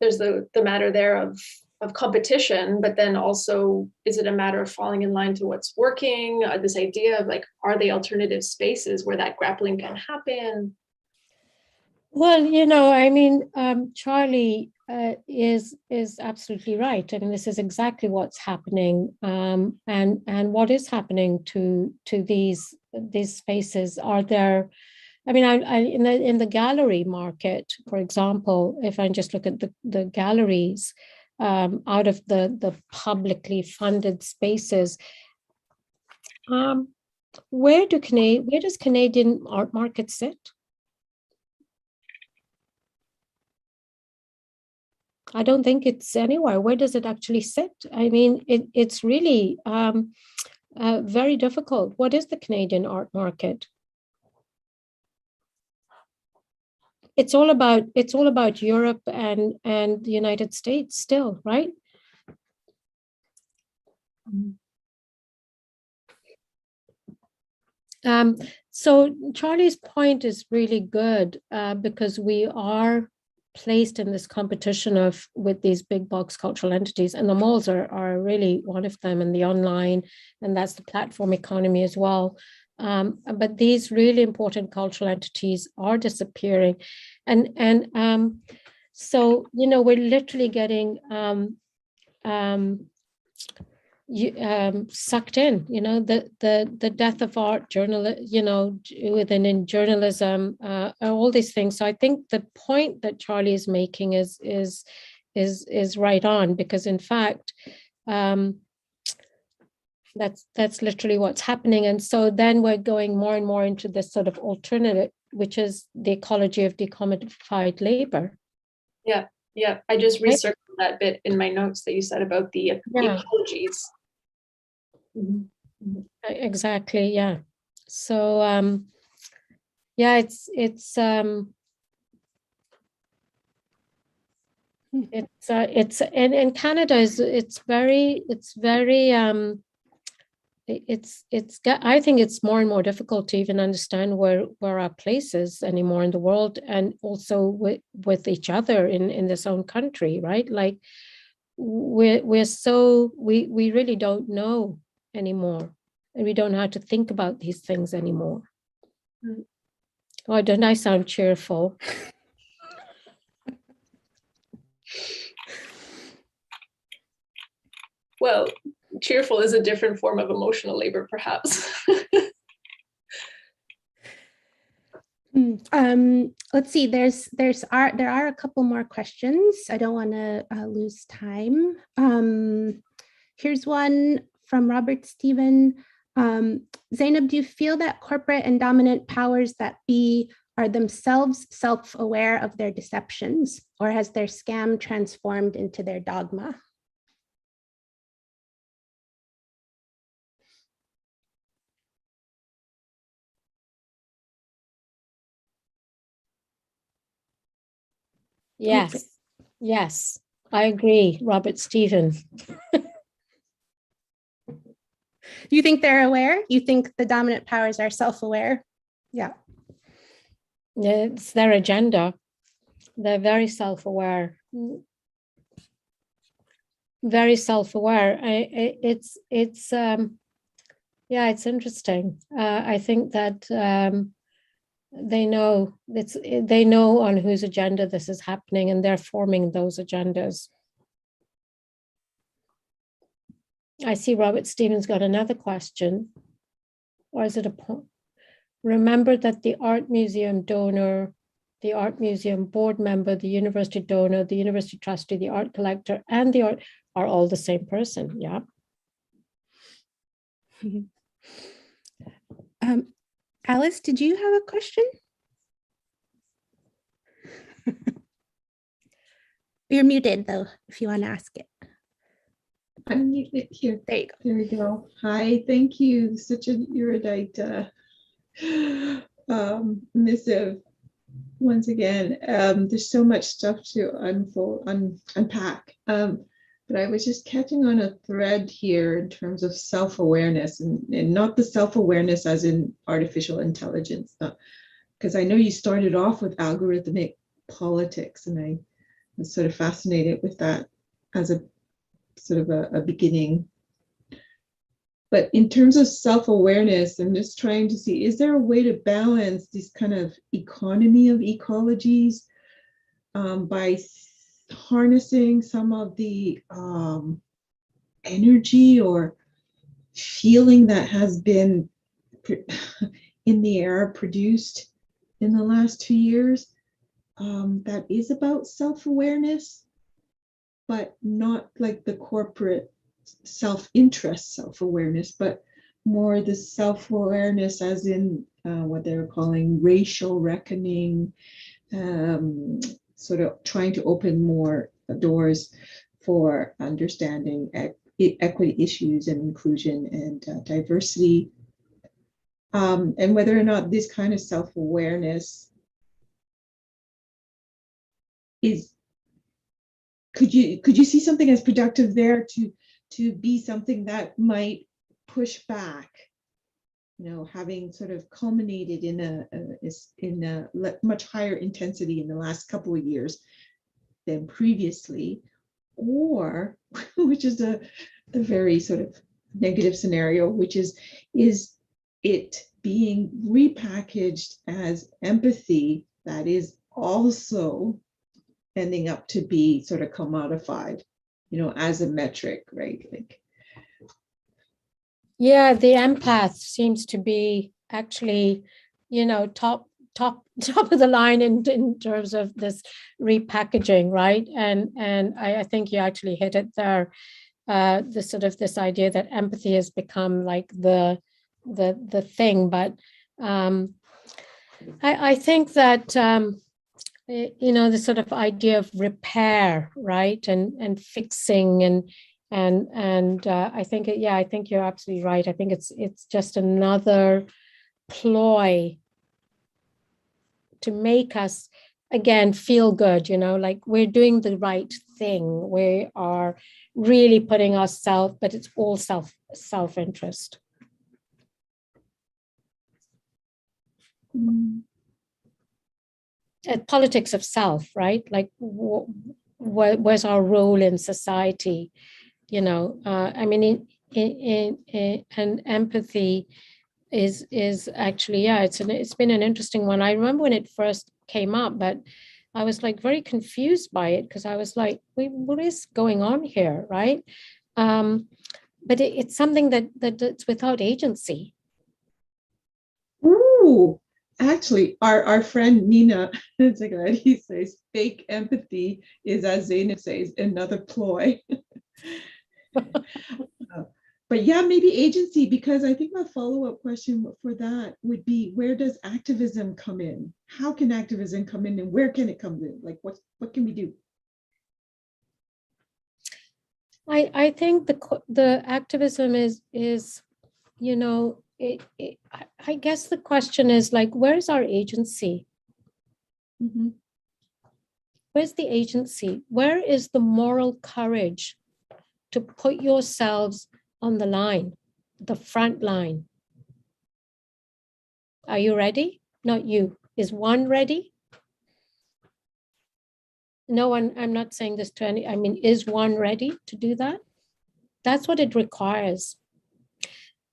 there's the matter there of competition, but then also, is it a matter of falling in line to what's working? This idea of like, are they alternative spaces where that grappling can happen?
Well, you know, I mean, Charlie is absolutely right. I mean, this is exactly what's happening, and what is happening to these spaces. Are there? I mean, in the gallery market, for example, if I just look at the galleries out of the publicly funded spaces, where does Canadian art market sit? I don't think it's anywhere. Where does it actually sit? I mean, it's really very difficult. What is the Canadian art market? It's all about Europe and the United States still, right? So Charlie's point is really good because we are placed in this competition with these big box cultural entities, and the malls are really one of them, and the online, and that's the platform economy as well. But these really important cultural entities are disappearing, and so you know we're literally getting sucked in. You know, the death of art, you know, within journalism, all these things. So I think the point that Charlie is making is right on, because in fact, that's literally what's happening. And so then we're going more and more into this sort of alternative, which is the ecology of decommodified labor.
Yeah, yeah. I just recircled that bit in my notes that you said about the ecologies.
Mm-hmm. Exactly. Yeah. So yeah, it's and Canada is it's very I think it's more and more difficult to even understand where our place is anymore in the world, and also with each other in this own country, right? Like we really don't know anymore, and we don't know how to think about these things anymore. Oh, don't I sound cheerful?
Well, cheerful is a different form of emotional labor, perhaps.
Let's see. There are a couple more questions. I don't want to lose time. Here's one from Robert Stephen. Zainab, do you feel that corporate and dominant powers that be are themselves self-aware of their deceptions, or has their scam transformed into their dogma?
Yes, I agree, Robert Stephen.
You think they're aware? You think the dominant powers are self-aware? Yeah.
It's their agenda. They're very self-aware. Very self-aware. It's yeah, it's interesting. I think that they know on whose agenda this is happening, and they're forming those agendas. I see Robert Stevens got another question. Or is it a point? Remember that the art museum donor, the art museum board member, the university donor, the university trustee, the art collector, and the art are all the same person. Yeah.
Alice, did you have a question? You're muted though, if you want to ask it.
I'm muted here.
There you go.
There we go. Hi, thank you. Such an erudite missive. Once again, there's so much stuff to unpack. But I was just catching on a thread here in terms of self-awareness, and not the self-awareness as in artificial intelligence, because I know you started off with algorithmic politics, and I was sort of fascinated with that as a sort of a beginning. But in terms of self-awareness, I'm just trying to see, is there a way to balance this kind of economy of ecologies by harnessing some of the energy or feeling that has been in the air produced in the last 2 years that is about self-awareness, but not like the corporate self-interest self-awareness, but more the self-awareness as in what they're calling racial reckoning, sort of trying to open more doors for understanding equity issues and inclusion and diversity, and whether or not this kind of self-awareness is, could you see something as productive there to be something that might push back, having sort of culminated in a much higher intensity in the last couple of years than previously, or which is a very sort of negative scenario, which is it being repackaged as empathy that is also ending up to be sort of commodified, as a metric, right? Like,
Yeah, the empath seems to be actually, top of the line in terms of this repackaging, right? And I think you actually hit it there. This idea that empathy has become like the thing, but I think that the sort of idea of repair, right, and fixing and I think I think you're absolutely right. I think it's just another ploy to make us again feel good, like we're doing the right thing. We are really putting ourselves, but it's all self-interest. Politics of self, right? Like where's our role in society? I mean, and empathy is actually, it's been an interesting one. I remember when it first came up, but I was like very confused by it because I was like, wait, what is going on here, right? But it's something that's without agency.
Ooh, actually, our friend Nina he says fake empathy is, as Zainab says, another ploy. But yeah, maybe agency, because I think my follow-up question for that would be, where does activism come in? How can activism come in, and where can it come in? Like, what can we do?
I think the activism is I guess the question is like, where's our agency?
Mm-hmm.
Where's the agency? Where is the moral courage to put yourselves on the line, the front line? Are you ready? Not you. Is one ready? No one, I'm not saying this to any, I mean, is one ready to do that? That's what it requires.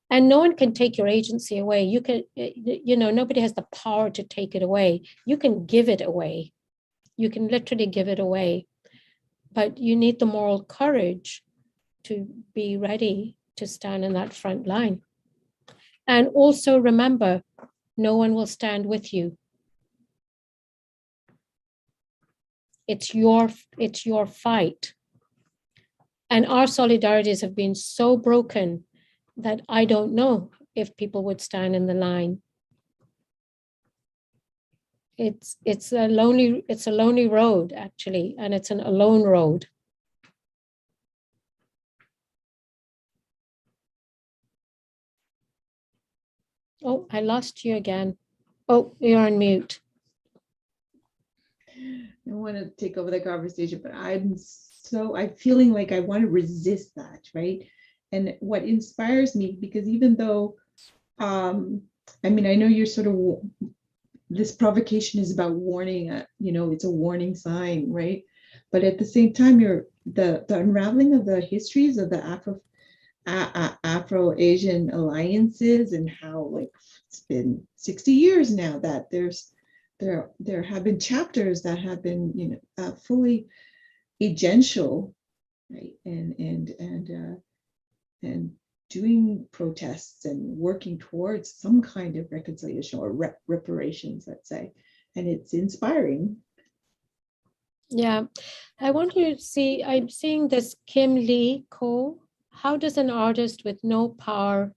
And no one can take your agency away. You can, nobody has the power to take it away. You can give it away. You can literally give it away. But you need the moral courage to be ready to stand in that front line. And also remember, no one will stand with you. It's your fight. And our solidarities have been so broken that I don't know if people would stand in the line. It's a lonely road, actually, and it's an alone road. Oh, I lost you again. Oh, you're on mute.
I want to take over the conversation, but I'm feeling like I want to resist that, right? And what inspires me, because even though, I mean, I know you're sort of, this provocation is about warning, it's a warning sign, right? But at the same time, the unraveling of the histories of the Afro-Asian alliances, and how, like, it's been 60 years now that there have been chapters that have been, fully agential, right, and doing protests and working towards some kind of reconciliation or reparations, let's say, and it's inspiring.
Yeah, I want to see, I'm seeing this Kim Lee Ko. How does an artist with no power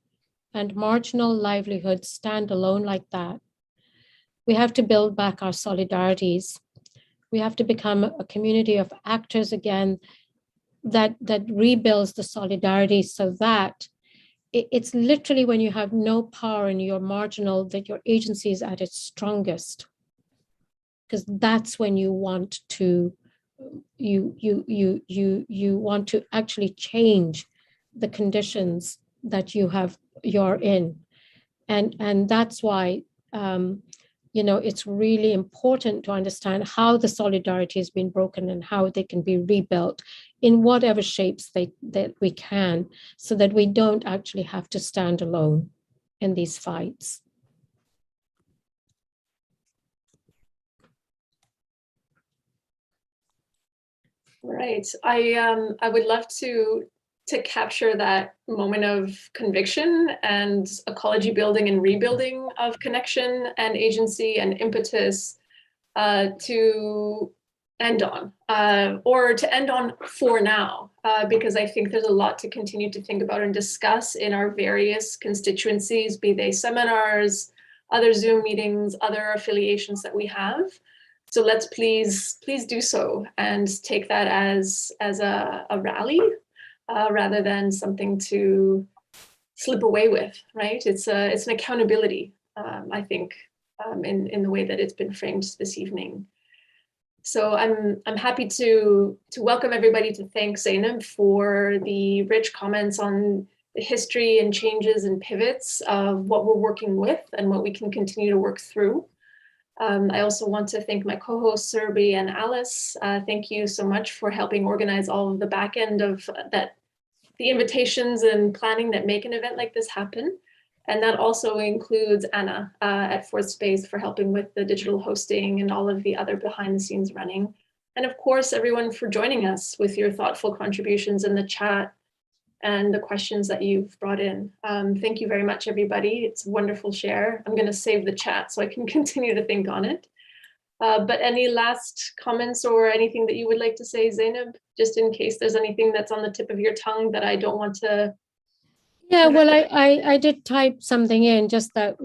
and marginal livelihood stand alone like that? We have to build back our solidarities. We have to become a community of actors again that rebuilds the solidarity, so that it's literally when you have no power and you're marginal that your agency is at its strongest. Because that's when you want to want to actually change the conditions that you're in, and that's why it's really important to understand how the solidarity has been broken and how they can be rebuilt in whatever shapes that we can, so that we don't actually have to stand alone in these fights.
Right. I would love to capture that moment of conviction and ecology building and rebuilding of connection and agency and impetus to end on, or to end on for now, because I think there's a lot to continue to think about and discuss in our various constituencies, be they seminars, other Zoom meetings, other affiliations that we have. So let's please do so and take that as a rally, rather than something to slip away with, right? It's an accountability, I think, in the way that it's been framed this evening. So I'm happy to welcome everybody, to thank Zainab for the rich comments on the history and changes and pivots of what we're working with and what we can continue to work through. I also want to thank my co-hosts, Serbi and Alice. Thank you so much for helping organize all of the back end of that, the invitations and planning that make an event like this happen. And that also includes Anna at Fourth Space for helping with the digital hosting and all of the other behind the scenes running. And of course, everyone for joining us with your thoughtful contributions in the chat and the questions that you've brought in. Thank you very much, everybody. It's a wonderful share. I'm going to save the chat so I can continue to think on it. But any last comments or anything that you would like to say, Zainab, just in case there's anything that's on the tip of your tongue that I don't want to.
Yeah, well, I did type something in, just that,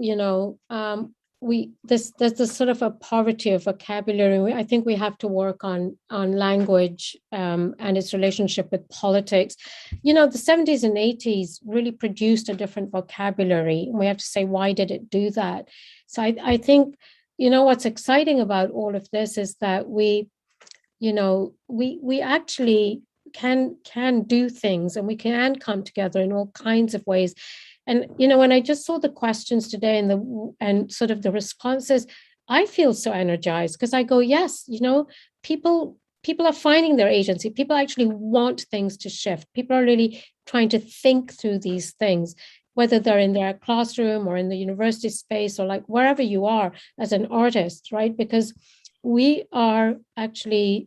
there's this sort of a poverty of vocabulary. I think we have to work on language and its relationship with politics. The 70s and 80s really produced a different vocabulary. And we have to say, why did it do that? So I think, what's exciting about all of this is that we actually can do things, and we can come together in all kinds of ways. And when I just saw the questions today and sort of the responses, I feel so energized, because I go, yes, people are finding their agency. People actually want things to shift. People are really trying to think through these things, whether they're in their classroom or in the university space, or like wherever you are as an artist, right? Because we are actually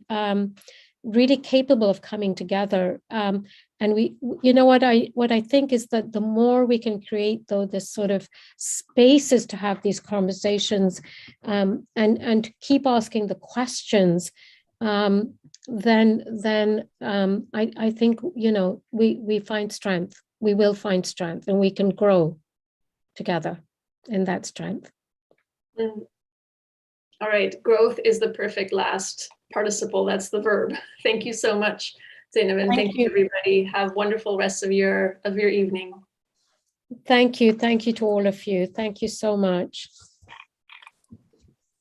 really capable of coming together. And what I think is that the more we can create, though, this sort of spaces to have these conversations, and keep asking the questions, then I think, you know, we find strength. We will find strength, and we can grow together in that strength.
Mm. All right, growth is the perfect last participle. That's the verb. Thank you so much, Zainab, and thank you everybody. Have wonderful rest of your evening.
Thank you to all of you. Thank you so much.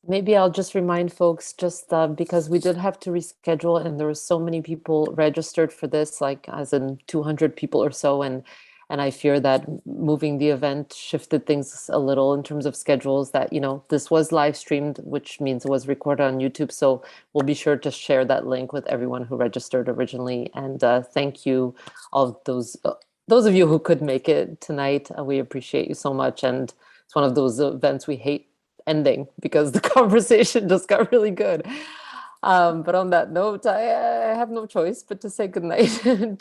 Maybe I'll just remind folks, just because we did have to reschedule and there were so many people registered for this, like as in 200 people or so. And I fear that moving the event shifted things a little in terms of schedules, that, you know, this was live streamed, which means it was recorded on YouTube. So we'll be sure to share that link with everyone who registered originally. And thank you, all of those of you who could make it tonight. We appreciate you so much. And it's one of those events we hate ending because the conversation just got really good. But on that note, I have no choice but to say goodnight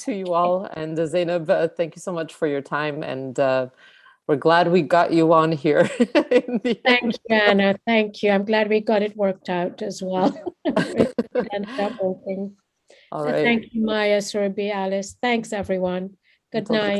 to you all. And Zainab, thank you so much for your time. And we're glad we got you on here.
Thank you, Anna. Thank you. I'm glad we got it worked out as well. Ended up working.
All right.
Thank you, Maya, Surabhi, Alice. Thanks, everyone. Good night.